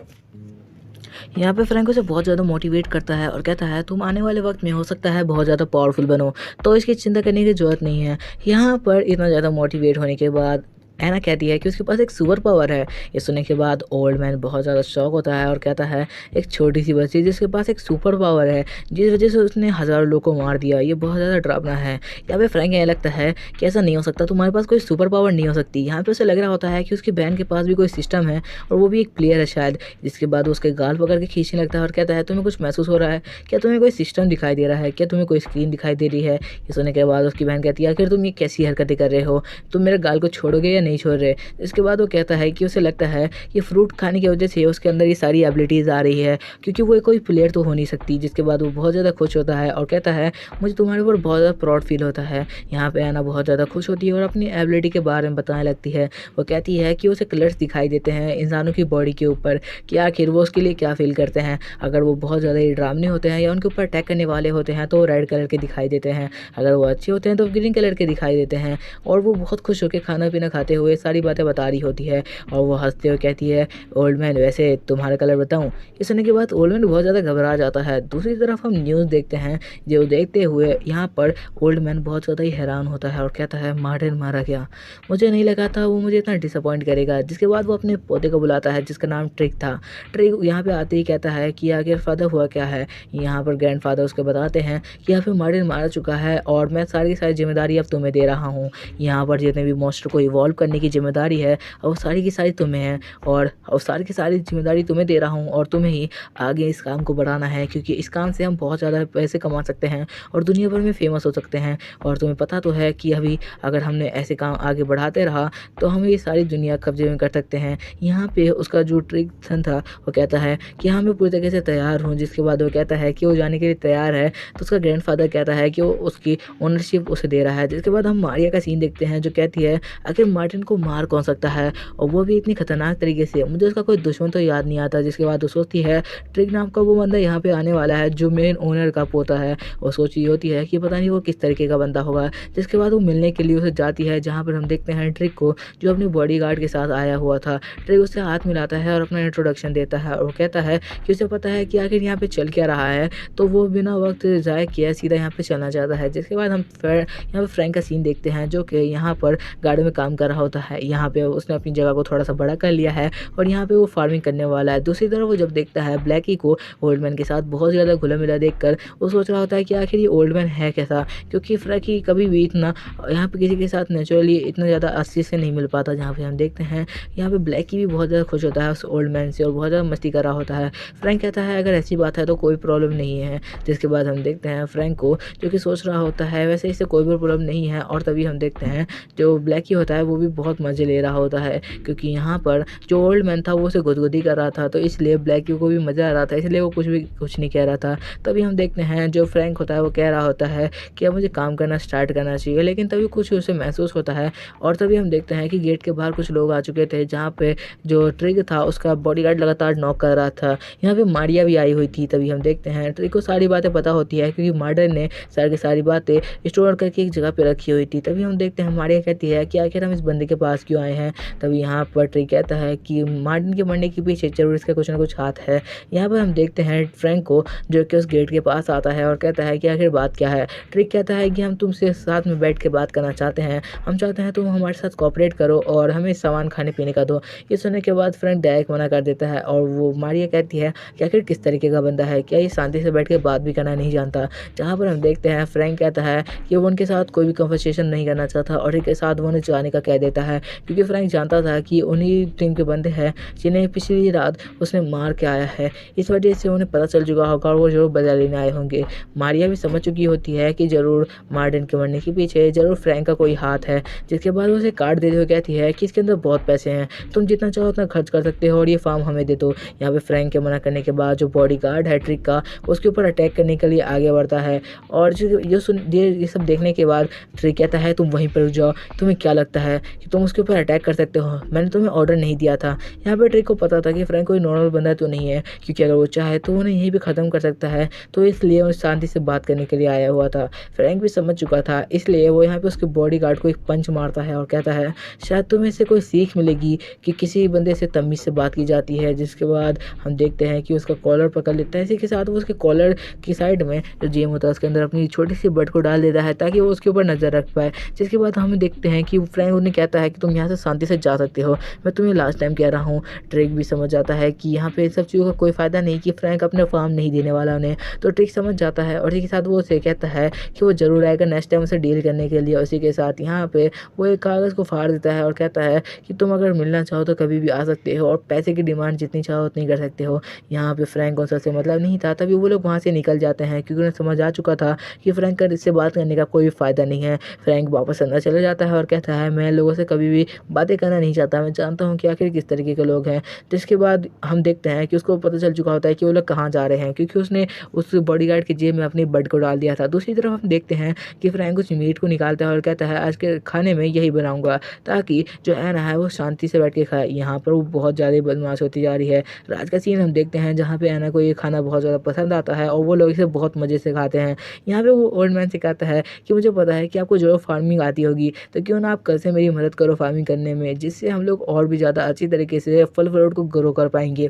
A: यहाँ पे फ्रैंक उसे बहुत ज़्यादा मोटिवेट करता है और कहता है तुम आने वाले वक्त में हो सकता है बहुत ज़्यादा पावरफुल बनो, तो इसकी चिंता करने की ज़रूरत नहीं है। यहाँ पर इतना ज़्यादा मोटिवेट होने के बाद एना कहती है कि उसके पास एक सुपर पावर है। ये सुनने के बाद ओल्ड मैन बहुत ज़्यादा शॉक होता है और कहता है एक छोटी सी बच्ची जिसके पास एक सुपर पावर है, जिस वजह से उसने हज़ारों लोगों को मार दिया, ये बहुत ज़्यादा डरावना है। यहाँ पे फ्रैंक ये लगता है कि ऐसा नहीं हो सकता, तुम्हारे पास कोई सुपर पावर नहीं हो सकती। यहाँ पे उसे लग रहा होता है कि उसकी बहन के पास भी कोई सिस्टम है और वो भी एक प्लेयर है शायद। जिसके बाद वो उसके गाल पकड़ के खींचने लगता है और कहता है तुम्हें कुछ महसूस हो रहा है क्या, तुम्हें कोई सिस्टम दिखाई दे रहा है क्या, तुम्हें कोई स्क्रीन दिखाई दे रही है। ये सुनने के बाद उसकी बहन कहती है आखिर तुम ये कैसी हरकतें कर रहे हो, तुम मेरे गाल को छोड़ोगे या नहीं छोड़ रहे। इसके बाद वो कहता है कि उसे लगता है कि फ्रूट खाने की वजह से उसके अंदर ये सारी एबिलिटीज़ आ रही है, क्योंकि वो कोई प्लेयर तो हो नहीं सकती। जिसके बाद वो बहुत ज़्यादा खुश होता है और कहता है मुझे तुम्हारे ऊपर बहुत ज़्यादा प्राउड फील होता है। यहाँ पे आना बहुत ज़्यादा खुश होती है और अपनी एबिलिटी के बारे में बताने लगती है। वो कहती है कि उसे कलर्स दिखाई देते हैं इंसानों की बॉडी के ऊपर, कि आखिर वो उसके लिए क्या फील करते हैं। अगर वो बहुत ज़्यादा ही डरावने होते हैं या उनके ऊपर अटैक करने वाले होते हैं तो वो रेड कलर के दिखाई देते हैं, अगर वो अच्छे होते हैं तो ग्रीन कलर के दिखाई देते हैं। और वो बहुत खुश होकर खाना पीना खाते हुए सारी बातें बता रही होती है और वो हंसते हुए कहती है ओल्ड मैन वैसे तुम्हारा कलर बताऊं। ये सुनने के बाद ओल्ड मैन बहुत ज़्यादा घबरा जाता है। दूसरी तरफ हम न्यूज़ देखते हैं, जो देखते हुए यहाँ पर ओल्ड मैन बहुत ज़्यादा ही हैरान होता है और कहता है मार्टिन मारा गया, मुझे नहीं लगा था वो मुझे इतना डिसअपॉइंट करेगा। जिसके बाद वो अपने पोते को बुलाता है जिसका नाम ट्रिक था। ट्रिक यहाँ पे आते ही कहता है कि आखिर फादर हुआ क्या है। यहाँ पर ग्रैंडफादर उसको बताते हैं कि यहाँ पे मार्टिन मारा चुका है और मैं सारी की सारी जिम्मेदारी अब तुम्हें दे रहा हूँ। यहाँ पर जितने भी मॉन्स्टर को इवॉल्व करने की जिम्मेदारी है वो सारी की सारी तुम्हें है और सारी की सारी जिम्मेदारी तुम्हें दे रहा हूँ और तुम्हें ही आगे इस काम को बढ़ाना है, क्योंकि इस काम से हम बहुत ज़्यादा पैसे कमा सकते हैं और दुनिया भर में फेमस हो सकते हैं। और तुम्हें पता तो है कि अभी अगर हमने ऐसे काम आगे बढ़ाते रहा तो हम ये सारी दुनिया कब्जे में कर सकते हैं। यहाँ पे उसका जो ट्रिक था वो कहता है कि हाँ मैं पूरी तरीके से तैयार हूँ। जिसके बाद वो कहता है कि वो जाने के लिए तैयार है तो उसका ग्रैंडफादर कहता है कि वो उसकी ओनरशिप उसे दे रहा है। जिसके बाद हम मारिया का सीन देखते हैं जो कहती है आखिर मार्टिन को मार कौन सकता है और वो भी इतनी खतरनाक तरीके से, मुझे उसका कोई दुश्मन तो याद नहीं आता। जिसके बाद वो सोचती है ट्रिक नाम का वो बंदा यहाँ पे आने वाला है जो मेन ओनर का पोता है। वो सोच रही होती है कि पता नहीं वो किस तरीके का बंदा होगा। जिसके बाद वो मिलने के लिए उसे जाती है जहाँ पर हम देखते हैं ट्रिक को जो अपने बॉडीगार्ड के साथ आया हुआ था। ट्रिक उससे हाथ मिलाता है और अपना इंट्रोडक्शन देता है और वो कहता है कि उसे पता है कि आखिर यहाँ पे चल क्या रहा है, तो वो बिना वक्त ज़ाय किए सीधा यहाँ पे चलना चाहता है। जिसके बाद हम यहाँ पे फ्रैंक का सीन देखते हैं जो कि यहाँ पर गार्डन में काम कर रहा होता है। यहाँ पे उसने अपनी जगह को थोड़ा सा बड़ा कर लिया है और यहाँ पे वो फार्मिंग करने वाला है। दूसरी तरफ वो जब देखता है ब्लैकी को ओल्ड मैन के साथ बहुत ज़्यादा घुला मिला देखकर वो सोच रहा होता है कि आखिर ये ओल्ड मैन है कैसा, क्योंकि फ्रैंकी कभी भी इतना यहाँ पे किसी के साथ नेचुरली इतना ज़्यादा अच्छे से नहीं मिल पाता। जहाँ पे हम देखते हैं यहाँ पे ब्लैकी भी बहुत ज़्यादा खुश होता है उस ओल्ड मैन से और बहुत ज़्यादा मस्ती कर रहा होता है। फ्रैंक कहता है अगर ऐसी बात है तो कोई प्रॉब्लम नहीं है। जिसके बाद हम देखते हैं फ्रैंक को जो कि सोच रहा होता है वैसे इससे कोई भी प्रॉब्लम नहीं है। और तभी हम देखते हैं जो ब्लैकी होता है वो भी बहुत मज़े ले रहा होता है, क्योंकि यहाँ पर जो ओल्ड मैन था वो उसे गुदगुदी कर रहा था तो इसलिए ब्लैकी को भी मज़ा आ रहा था, इसलिए वो कुछ नहीं कह रहा था। तभी हम देखते हैं जो फ्रैंक होता है वो कह रहा होता है कि अब मुझे काम करना स्टार्ट करना चाहिए, लेकिन तभी कुछ उसे महसूस होता है। और तभी हम देखते हैं कि गेट के बाहर कुछ लोग आ चुके थे जहाँ पे जो ट्रिक था उसका बॉडीगार्ड लगातार नॉक कर रहा था। यहाँ पे मारिया भी आई हुई थी। तभी हम देखते हैं ट्रिक को सारी बातें पता होती है क्योंकि मार्टिन ने सारी की सारी बातें स्टोर करके एक जगह पे रखी हुई थी। तभी हम देखते हैं मारिया कहती है कि आखिर हम इस बंदे के पास क्यों आए हैं। तभी यहाँ पर ट्रिक कहता है कि मार्टिन के मरने के पीछे जरूर इसका कुछ ना कुछ हाथ है। यहाँ पर हम देखते हैं फ्रैंक को जो कि उस गेट के पास आता है और कहता है कि आखिर बात क्या है। ट्रिक कहता है कि हम तुमसे साथ में बैठ के बात करना चाहते हैं, हम चाहते हैं तुम हमारे साथ कोऑपरेट करो और हमें सामान खाने पीने का दो। ये सुनने के बाद फ्रैंक डायरेक्ट मना कर देता है और वो मारिया कहती है कि आखिर किस तरीके का बंदा है, क्या ये शांति से बैठ के बात भी करना नहीं जानता। जहाँ पर हम देखते हैं फ्रैंक कहता है कि वो उनके साथ कोई भी कन्वर्सेशन नहीं करना चाहता और एक साथ वो उन्हें जाने का कह देता है, क्योंकि फ्रैंक जानता था कि उन्हीं टीम के बंदे हैं जिन्हें पिछली रात उसने मार के आया है। इस वजह से उन्हें पता चल चुका होगा और वो जरूर बदला लेने आए होंगे। मारिया भी समझ चुकी होती है कि जरूर मार्टिन के मरने के पीछे जरूर फ्रैंक का कोई हाथ है। जिसके बाद वो उसे कार्ड देते हुए कहती है कि इसके अंदर बहुत पैसे हैं, तुम जितना चाहो उतना खर्च कर सकते हो और ये फार्म हमें दे दो। यहाँ पे फ्रैंक के मना करने के बाद जो बॉडीगार्ड है ट्रिक का उसके ऊपर अटैक करने के लिए आगे बढ़ता है और ये सब देखने के बाद ट्रिक कहता है तुम वहीं पर रुक जाओ, तुम्हें क्या लगता है कि तुम उसके ऊपर अटैक कर सकते हो, मैंने तुम्हें ऑर्डर नहीं दिया था। यहाँ पे ट्रिक को पता था कि फ्रैंक कोई नॉर्मल बंदा तो नहीं है, क्योंकि अगर वो चाहे तो उन्हें यहीं भी ख़त्म कर सकता है, तो इसलिए वो शांति से बात करने के लिए आया हुआ था। फ्रैंक भी समझ चुका था, इसलिए वो यहाँ पे उसके बॉडीगार्ड को एक पंच मारता है और कहता है शायद तुम्हें इससे कोई सीख मिलेगी कि किसी बंदे से तमीज़ से बात की जाती है। जिसके बाद हम देखते हैं कि उसका कॉलर पकड़ लेता है, इसी के साथ वो उसके कॉलर की साइड में जो जेम होता है उसके अंदर अपनी छोटी सी बट को डाल देता है ताकि वो उसके ऊपर नज़र रख पाए। जिसके बाद हम देखते हैं कि फ्रैंक उन्हें कहता कहता है कि तुम यहाँ से शांति से जा सकते हो, मैं तुम्हें लास्ट टाइम कह रहा हूँ। ट्रिक भी समझ जाता है कि यहाँ पे सब चीज़ों का कोई फ़ायदा नहीं, कि फ्रैंक अपने फार्म नहीं देने वाला उन्हें। तो ट्रिक समझ जाता है और इसी के साथ वो उसे कहता है कि वो ज़रूर आएगा नेक्स्ट टाइम उसे डील करने के लिए। उसी के साथ यहाँ पे वो एक कागज़ को फाड़ देता है और कहता है कि तुम अगर मिलना चाहो तो कभी भी आ सकते हो और पैसे की डिमांड जितनी चाहो उतनी कर सकते हो। यहाँ पे फ्रैंक को उससे मतलब नहीं था, तभी वो लोग वहाँ से निकल जाते हैं, क्योंकि उन्हें समझ आ चुका था कि फ्रैंक का इससे बात करने का कोई फ़ायदा नहीं है। फ्रैंक वापस अंदर चले जाता है और कहता है मैं लोगों से कभी भी बातें करना नहीं चाहता, मैं जानता हूँ कि आखिर किस तरीके के लोग हैं। जिसके बाद हम देखते हैं कि उसको पता चल चुका होता है कि वो लोग कहाँ जा रहे हैं, क्योंकि उसने उस बॉडीगार्ड की जेब में अपनी बड को डाल दिया था। दूसरी तरफ हम देखते हैं कि फ्रैंक उस मीट को निकालता है और कहता है आज के खाने में यही बनाऊंगा, ताकि जो ऐना है वो शांति से बैठ के खाए। यहाँ पर वो बहुत ज़्यादा बदमाश होती जा रही है। रात का सीन हम देखते हैं जहाँ पे ऐना को ये खाना बहुत ज़्यादा पसंद आता है और वो लोग इसे बहुत मज़े से खाते हैं। यहाँ पे वो ओल्ड मैन से कहता है कि मुझे पता है कि आपको जो फार्मिंग आती होगी, तो क्यों ना आप कल से मेरी मदद करो फार्मिंग करने में, जिससे हम लोग और भी ज़्यादा अच्छी तरीके से फल फ्रूट को ग्रो कर पाएंगे।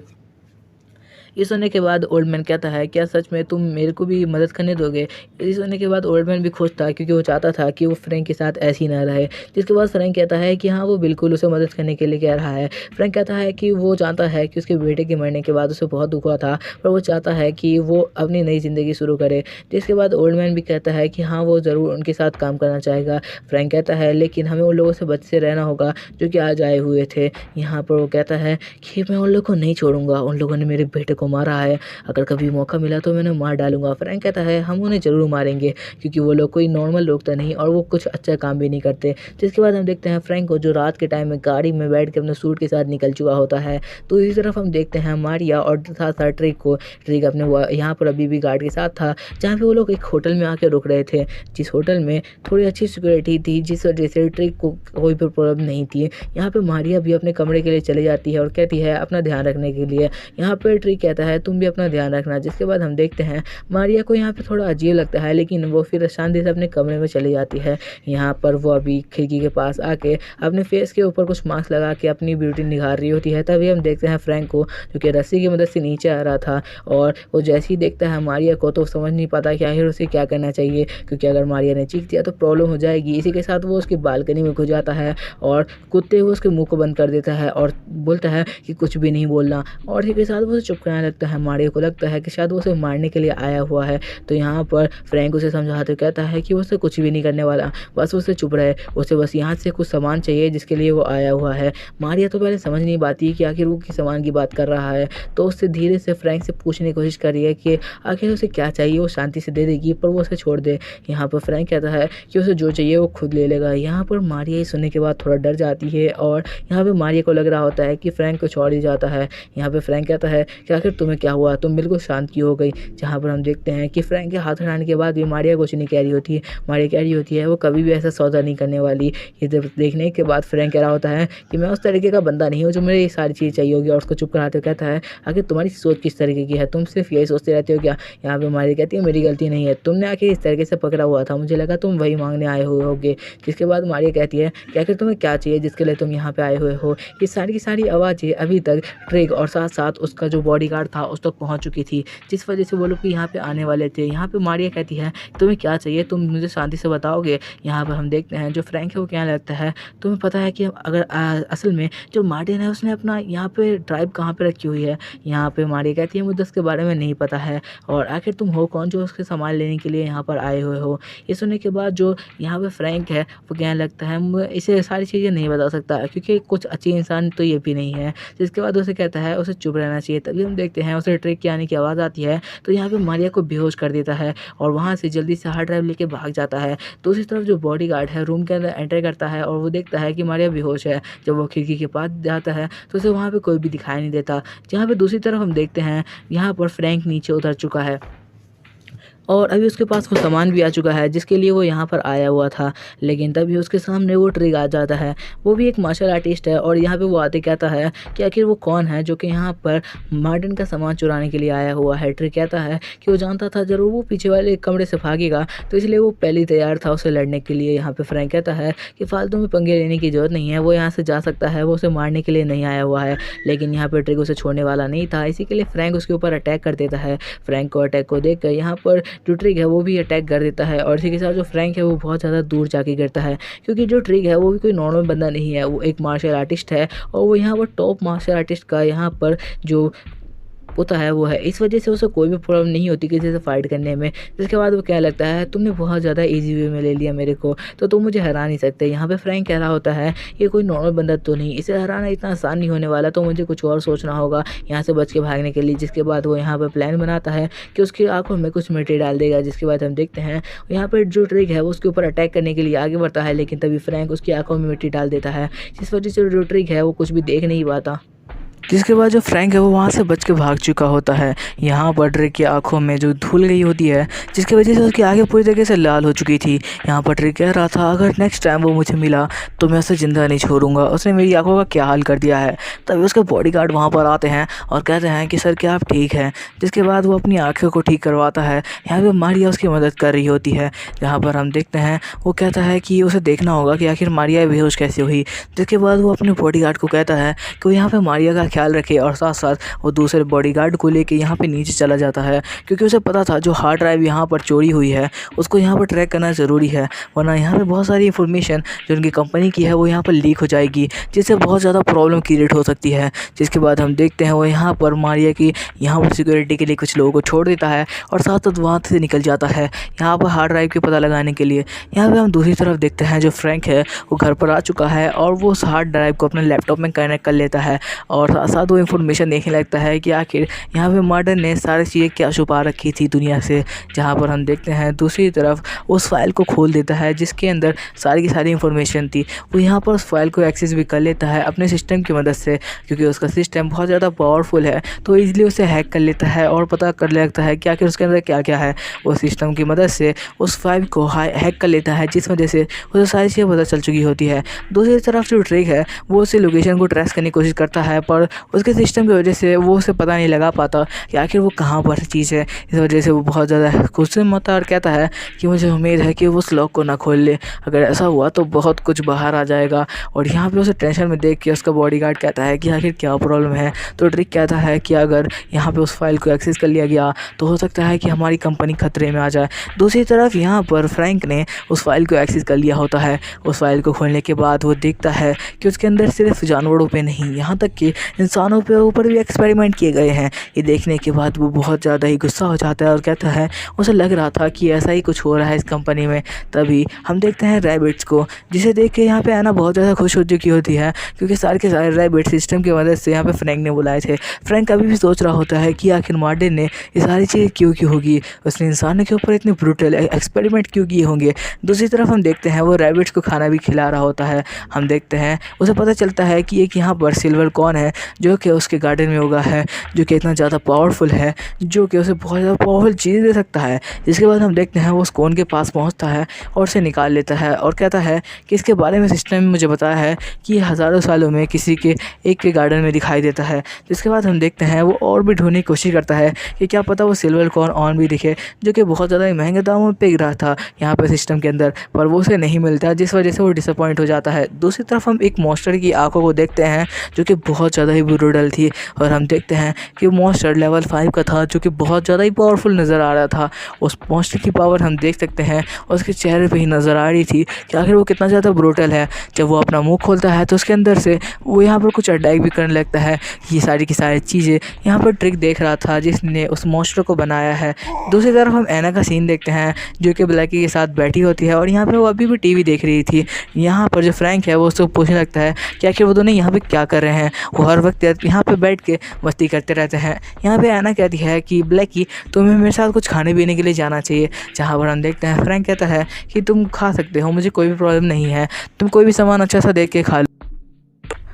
A: ये सुनने के बाद ओल्ड मैन कहता है क्या सच में तुम मेरे को भी मदद करने दोगे। ये सुनने के बाद ओल्ड मैन भी खुश था, क्योंकि वो चाहता था कि वो फ्रैंक के साथ ऐसे ही ना रहे। जिसके बाद फ्रैंक कहता है कि हाँ वो बिल्कुल उसे मदद करने के लिए कह रहा है। फ्रैंक कहता है कि वो जानता है कि उसके बेटे के मरने के बाद उसे बहुत दुख हुआ था, पर वो चाहता है कि वो अपनी नई ज़िंदगी शुरू करे। जिसके बाद ओल्ड मैन भी कहता है कि हाँ वो ज़रूर उनके साथ काम करना चाहेगा। फ्रैंक कहता है लेकिन हमें उन लोगों से बच से रहना होगा जो कि आज आए हुए थे। यहाँ पर वो कहता है कि मैं उन लोगों को नहीं छोड़ूंगा, उन लोगों ने मेरे बेटे को मारा है, अगर कभी मौका मिला तो मैं उन्हें मार डालूंगा। फ्रैंक कहता है हम उन्हें ज़रूर मारेंगे, क्योंकि वो लोग कोई नॉर्मल लोग तो नहीं और वो कुछ अच्छा काम भी नहीं करते। जिसके बाद हम देखते हैं फ्रैंक को जो रात के टाइम में गाड़ी में बैठ के अपने सूट के साथ निकल चुका होता है। तो इसी तरफ हम देखते हैं मारिया और साथ साथ ट्रिक को। ट्रिक अपने यहाँ पर अभी भी गार्ड के साथ था, जहाँ पे वो लोग एक होटल में आके रुक रहे थे, जिस होटल में थोड़ी अच्छी सिक्योरिटी थी, जिस वजह से ट्रिक को कोई भी प्रॉब्लम नहीं थी। यहाँ पे मारिया भी अपने कमरे के लिए चली जाती है और कहती है अपना ध्यान रखने के लिए। यहाँ पे ट्रिक कहता है तुम भी अपना ध्यान रखना। जिसके बाद हम देखते हैं मारिया को यहाँ पे थोड़ा अजीब लगता है, लेकिन वो फिर शांति से अपने कमरे में चली जाती है। यहाँ पर वो अभी खिड़की के पास आके अपने फेस के ऊपर कुछ मास्क लगा के अपनी ब्यूटी निखार रही होती है। तभी हम देखते हैं फ्रैंक को, जो कि रस्सी की मदद से नीचे आ रहा था, और वो जैसे ही देखता है मारिया को तो समझ नहीं पाता कि आखिर उसे क्या करना चाहिए, क्योंकि अगर मारिया ने चीख दिया तो प्रॉब्लम हो जाएगी। इसी के साथ वो उसकी बालकनी में घुस जाता है और कुत्ते हुए उसके मुंह को बंद कर देता है और बोलता है कि कुछ भी नहीं बोलना, और इसी के साथ वो उसे चुप कराने लगता है। मारिया को लगता है कि शायद वो उसे मारने के लिए आया हुआ है। तो यहाँ पर फ्रैंक उसे समझाते कहता है कि वो उसे कुछ भी नहीं करने वाला, बस उसे चुप रहे, उसे बस यहाँ से कुछ सामान चाहिए जिसके लिए वो आया हुआ है। मारिया तो पहले समझ नहीं पाती कि आखिर वो किस सामान की बात कर रहा है, तो उससे धीरे से फ्रैंक से पूछने की कोशिश कर रही है कि आखिर उसे क्या चाहिए। वो शांति से दे देगी, पर वो उसे छोड़ दे। यहाँ पर फ्रैंक कहता है कि उसे जो चाहिए वो खुद ले लेगा। यहाँ पर मारिया ये सुनने के बाद थोड़ा डर जाती है और यहाँ पर मारिया को लग रहा होता है कि फ्रैंक को छोड़ ही जाता है। यहाँ पर फ्रैंक कहता है कि आखिर तुम्हें क्या हुआ, तुम बिल्कुल शांत क्यों हो गई। जहाँ पर हम देखते हैं कि फ्रैंक के हाथ हटाने के बाद भी मारिया कुछ नहीं कह रही होती है। मारिया कह रही होती है वो कभी भी ऐसा सौदा नहीं करने वाली। ये देखने के बाद फ्रैंक कह रहा होता है कि मैं उस तरीके का बंदा नहीं हूँ जो मेरे ये सारी चीज़ चाहिए होगी, और उसको चुप कराते हुए कहता है आखिर तुम्हारी सोच किस तरीके की है, तुम सिर्फ यही सोचते रहते हो क्या। यहाँ पे मारिया कहती है मेरी गलती नहीं है, तुमने आखिर इस तरीके से पकड़ा हुआ था, मुझे लगा तुम वही मांगने आए हुए होगे। जिसके बाद मारिया कहती है कि आखिर तुम्हें क्या चाहिए जिसके लिए तुम यहाँ पे आए हुए हो। ये सारी की सारी आवाज़ें अभी तक ट्रिक और साथ साथ उसका जो बॉडीगार्ड था उस तक पहुँच चुकी थी, जिस वजह से वो लोग यहाँ पे आने वाले थे। यहाँ पे मारिया कहती है तुम्हें क्या चाहिए, तुम मुझे शांति से बताओगे। यहाँ पर हम देखते हैं जो फ्रैंक है वो क्या लगता है तुम्हें पता है कि अगर असल में जो मार्टिन है उसने अपना यहाँ पे ड्राइव कहाँ पे रखी हुई है। यहाँ पे मारिया कहती है मुझे उसके बारे में नहीं पता है, और आखिर तुम हो कौन जो उसके सामान लेने के लिए यहाँ पर आए हुए हो। ये सुनने के बाद जो यहाँ पे फ्रैंक है वो क्या लगता है मैं इसे सारी चीज़ें नहीं बता सकता, क्योंकि कुछ अच्छी इंसान तो ये भी नहीं है। जिसके बाद उसे कहता है उसे चुप रहना चाहिए। तभी हम देखते हैं उसे ट्रिक के आने की आवाज़ आती है, तो यहाँ पे मारिया को बेहोश कर देता है और वहाँ से जल्दी से हार्ड ड्राइव लेके भाग जाता है। दूसरी तरफ जो बॉडीगार्ड है रूम के अंदर एंटर करता है और वो देखता है कि मारिया बेहोश है। जब वो खिड़की के पास जाता है तो उसे वहाँ पे कोई भी दिखाई नहीं देता। जहाँ पे दूसरी तरफ हम देखते हैं यहाँ पर फ्रैंक नीचे उतर चुका है और अभी उसके पास वो सामान भी आ चुका है जिसके लिए वो यहाँ पर आया हुआ था। लेकिन तभी उसके सामने वो ट्रिक आ जाता है। वो भी एक मार्शल आर्टिस्ट है और यहाँ पे वो आते कहता है कि आखिर वो कौन है जो कि यहाँ पर मार्टिन का सामान चुराने के लिए आया हुआ है। ट्रिक कहता है कि वो जानता था जरूर वो पीछे वाले कमरे से भागेगा, तो इसलिए वो पहले तैयार था उसे लड़ने के लिए। यहाँ पर फ्रैंक कहता है कि फालतू में पंगे लेने की जरूरत नहीं है, वो यहाँ से जा सकता है, वो उसे मारने के लिए नहीं आया हुआ है। लेकिन यहाँ पर ट्रिक उसे छोड़ने वाला नहीं था, इसी के लिए फ्रैंक उसके ऊपर अटैक कर देता है। फ्रैंक को अटैक को देख कर यहाँ पर जो ट्रिक है वो भी अटैक कर देता है और इसी के साथ जो फ्रैंक है वो बहुत ज़्यादा दूर जाके गिरता है, क्योंकि जो ट्रिक है वो भी कोई नॉर्मल बंदा नहीं है, वो एक मार्शल आर्टिस्ट है और वो यहाँ पर टॉप मार्शल आर्टिस्ट का यहाँ पर जो होता है वो है। इस वजह से उसे कोई भी प्रॉब्लम नहीं होती किसी से फाइट करने में। जिसके बाद वो क्या लगता है, तुमने बहुत ज़्यादा इजी वे में ले लिया मेरे को, तो तुम मुझे हरा नहीं सकते। यहाँ पे फ्रैंक कह रहा होता है ये कोई नॉर्मल बंदा तो नहीं, इसे हराना इतना आसान नहीं होने वाला, तो मुझे कुछ और सोचना होगा यहाँ से बच के भागने के लिए। जिसके बाद वो यहाँ पर प्लान बनाता है कि उसकी आंखों में कुछ मिट्टी डाल देगा। जिसके बाद हम देखते हैं यहाँ पर जो ट्रिक है वो उसके ऊपर अटैक करने के लिए आगे बढ़ता है, लेकिन तभी फ्रैंक उसकी आंखों में मिट्टी डाल देता है, जिस वजह से जो ट्रिक है वो कुछ भी देख नहीं पाता। जिसके बाद जो फ्रैंक है वो वहाँ से बच के भाग चुका होता है। यहाँ पर ट्रिक की आंखों में जो धूल गई होती है, जिसकी वजह से उसकी आंखें पूरी तरीके से लाल हो चुकी थी। यहाँ पर ट्रिक कह रहा था अगर नेक्स्ट टाइम वो मुझे मिला तो मैं उसे ज़िंदा नहीं छोड़ूंगा, उसने मेरी आंखों का क्या हाल कर दिया है। तभी उसके बॉडीगार्ड वहाँ पर आते हैं और कहते हैं कि सर क्या आप ठीक हैं। जिसके बाद वो अपनी आँखों को ठीक करवाता है। यहाँ पर मारिया उसकी मदद कर रही होती है। यहाँ पर हम देखते हैं वो कहता है कि उसे देखना होगा कि आखिर मारिया बेहोश कैसे हुई। जिसके बाद वो अपने बॉडीगार्ड को कहता है कि वो यहाँ पर मारिया का ख्याल रखे और साथ साथ वो दूसरे बॉडीगार्ड को लेके यहाँ पे नीचे चला जाता है, क्योंकि उसे पता था जो हार्ड ड्राइव यहाँ पर चोरी हुई है उसको यहाँ पर ट्रैक करना ज़रूरी है, वरना यहाँ पे बहुत सारी इन्फॉर्मेशन जो उनकी कंपनी की है वो यहाँ पर लीक हो जाएगी, जिससे बहुत ज़्यादा प्रॉब्लम क्रिएट हो सकती है। जिसके बाद हम देखते हैं वो यहाँ पर मारिया की यहाँ पर सिक्योरिटी के लिए कुछ लोगों को छोड़ देता है और साथ साथ वहाँ से निकल जाता है यहाँ पर हार्ड ड्राइव के पता लगाने के लिए। यहाँ पर हम दूसरी तरफ देखते हैं जो फ्रैंक है वो घर पर आ चुका है और वो उस हार्ड ड्राइव को अपने लैपटॉप में कनेक्ट कर लेता है और साथ साथ वो इन्फॉर्मेशन देखने लगता है कि आखिर यहाँ पे मर्डर ने सारी चीज़ें क्या छुपा रखी थी दुनिया से। जहाँ पर हम देखते हैं दूसरी तरफ उस फाइल को खोल देता है जिसके अंदर सारी की सारी इन्फॉर्मेशन थी। वो यहाँ पर उस फाइल को एक्सेस भी कर लेता है अपने सिस्टम की मदद से, क्योंकि उसका सिस्टम बहुत ज़्यादा पावरफुल है, तो ईजिली उसे हैक कर लेता है और पता कर लगता है कि आखिर उसके अंदर क्या क्या है। वो सिस्टम की मदद से उस फाइल को हैक कर लेता है, जिस वजह से उसे सारी चीज़ें पता चल चुकी होती है। दूसरी तरफ जो ट्रिक है वो उसे लोकेशन को ट्रेस करने की कोशिश करता है, पर उसके सिस्टम की वजह से वो उसे पता नहीं लगा पाता कि आखिर वो कहाँ पर चीज़ है। इस वजह से वो बहुत ज़्यादा गुस्से में होता है और कहता है कि मुझे उम्मीद है कि वो उस लॉक को ना खोल ले, अगर ऐसा हुआ तो बहुत कुछ बाहर आ जाएगा। और यहाँ पे उसे टेंशन में देख के उसका बॉडीगार्ड कहता है कि आखिर क्या प्रॉब्लम है। तो ट्रिक कहता है कि अगर यहाँ पे उस फाइल को एक्सेस कर लिया गया तो हो सकता है कि हमारी कंपनी खतरे में आ जाए। दूसरी तरफ यहाँ पर फ्रैंक ने उस फाइल को एक्सेस कर लिया होता है। उस फाइल को खोलने के बाद वो देखता है कि उसके अंदर सिर्फ जानवरों पे नहीं, यहाँ तक कि इंसानों पे ऊपर भी एक्सपेरिमेंट किए गए हैं। ये देखने के बाद वो बहुत ज़्यादा ही गुस्सा हो जाता है और कहता है उसे लग रहा था कि ऐसा ही कुछ हो रहा है इस कंपनी में। तभी हम देखते हैं रैबिट्स को, जिसे देख के यहाँ पे आना बहुत ज़्यादा खुश हो चुकी होती है, क्योंकि सारे के सारे रैबिट सिस्टम की मदद से यहाँ पे फ्रैंक ने बुलाए थे। फ्रैंक अभी भी सोच रहा होता है कि आखिर मार्टिन ने ये सारी चीज़ें क्यों होगी, उसने इंसानों के ऊपर इतने ब्रूटल एक्सपेरिमेंट क्यों किए होंगे। दूसरी तरफ हम देखते हैं वो रैबिट्स को खाना भी खिला रहा होता है। हम देखते हैं उसे पता चलता है कि एक यहाँ पर सिल्वर कॉर्न है जो कि उसके गार्डन में उगा है, जो कि इतना ज़्यादा पावरफुल है, जो कि उसे बहुत ज़्यादा पावरफुल चीज़ दे सकता है। जिसके बाद हम देखते हैं वो उस कॉर्न के पास पहुंचता है और उसे निकाल लेता है और कहता है कि इसके बारे में सिस्टम ने मुझे बताया है कि ये हज़ारों सालों में किसी के एक के गार्डन में दिखाई देता है। जिसके बाद हम देखते हैं वो और भी ढूंढने की कोशिश करता है कि क्या पता वो सिल्वर कॉर्न और भी दिखे, जो कि बहुत ज़्यादा महंगे दामों में बिक रहा था यहाँ पर सिस्टम के अंदर, पर वो उसे नहीं मिलता, जिस वजह से वो डिसअपॉइंट हो जाता है। दूसरी तरफ हम एक मॉन्स्टर की आंखों को देखते हैं जो कि बहुत ज़्यादा ही ब्रूटल थी, और हम देखते हैं कि मॉन्स्टर लेवल 5 का था, जो कि बहुत ज़्यादा ही पावरफुल नज़र आ रहा था। उस मॉन्स्टर की पावर हम देख सकते हैं और उसके चेहरे पे ही नज़र आ रही थी कि आखिर वो कितना ज़्यादा ब्रूटल है। जब वो अपना मुंह खोलता है तो उसके अंदर से वो यहाँ पर कुछ अटैक भी करने लगता है। ये सारी की सारी चीज़ें यहाँ पर ट्रिक देख रहा था जिसने उस मॉन्स्टर को बनाया है। दूसरी तरफ हम एना का सीन देखते हैं जो कि ब्लैकी के साथ बैठी होती है और यहाँ पर वो अभी भी टीवी देख रही थी। यहाँ पर जो फ्रैंक है वो उसको पूछने लगता है कि आखिर वो दोनों यहाँ पे क्या कर रहे हैं। वो हर वक्त यहाँ पे बैठ के मस्ती करते रहते हैं। यहाँ पे एना कहती है कि ब्लैकी तुम्हें मेरे साथ कुछ खाने पीने के लिए जाना चाहिए। जहाँ पर हम देखते हैं फ्रैंक कहता है कि तुम खा सकते हो, मुझे कोई भी प्रॉब्लम नहीं है, तुम कोई भी सामान अच्छा सा देख के खा लो।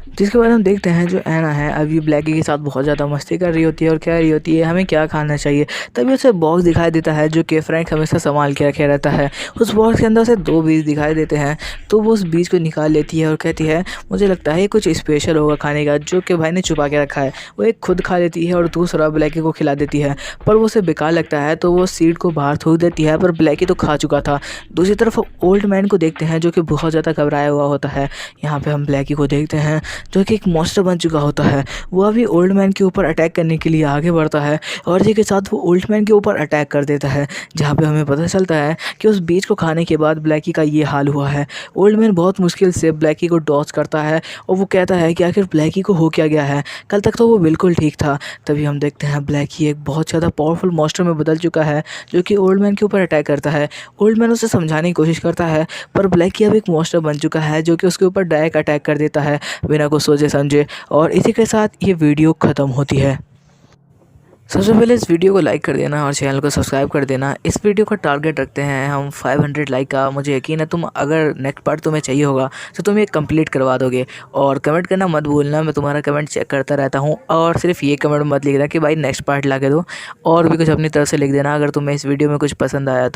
A: जिसके बाद हम देखते हैं जो एना है अभी ब्लैकी के साथ बहुत ज़्यादा मस्ती कर रही होती है और कह रही होती है हमें क्या खाना चाहिए। तभी उसे बॉक्स दिखाई देता है जो कि फ्रैंक हमेशा संभाल के रखे रहता है। उस बॉक्स के अंदर उसे 2 बीज दिखाई देते हैं, तो वो उस बीज को निकाल लेती है और कहती है मुझे लगता है कुछ स्पेशल होगा खाने का, जो कि भाई ने छुपा के रखा है। वो एक खुद खा लेती है और दूसरा ब्लैकी को खिला देती है, पर वो उसे बेकार लगता है तो वो सीड को बाहर थूक देती है, पर ब्लैकी तो खा चुका था। दूसरी तरफ ओल्ड मैन को देखते हैं जो कि बहुत ज़्यादा घबराया हुआ होता है। यहाँ पर हम ब्लैकी को देखते हैं जो कि एक मॉन्स्टर बन चुका होता है, वो अभी ओल्ड मैन के ऊपर अटैक करने के लिए आगे बढ़ता है और इसी के साथ वो ओल्ड मैन के ऊपर अटैक कर देता है, जहाँ पे हमें पता चलता है कि उस बीज को खाने के बाद ब्लैकी का ये हाल हुआ है। ओल्ड मैन बहुत मुश्किल से ब्लैकी को डॉज करता है और वो कहता है कि आखिर ब्लैकी को हो क्या गया है, कल तक तो वो बिल्कुल ठीक था। तभी हम देखते हैं ब्लैकी एक बहुत ज़्यादा पावरफुल मॉन्स्टर में बदल चुका है, जो कि ओल्ड मैन के ऊपर अटैक करता है। ओल्ड मैन उसे समझाने की कोशिश करता है, पर ब्लैकी अब एक मॉन्स्टर बन चुका है जो कि उसके ऊपर डायरेक्ट अटैक कर देता है बिना कुछ सोचे समझे, और इसी के साथ ये वीडियो ख़त्म होती है। सबसे पहले इस वीडियो को लाइक कर देना और चैनल को सब्सक्राइब कर देना। इस वीडियो का टारगेट रखते हैं हम 500 लाइक का। मुझे यकीन है तुम, अगर नेक्स्ट पार्ट तुम्हें चाहिए होगा तो तुम ये कंप्लीट करवा दोगे। और कमेंट करना मत भूलना, मैं तुम्हारा कमेंट चेक करता रहता हूँ। और सिर्फ ये कमेंट मत लिखना कि भाई नेक्स्ट पार्ट ला के दो, और भी कुछ अपनी तरफ से लिख देना अगर तुम्हें इस वीडियो में कुछ पसंद आया तो।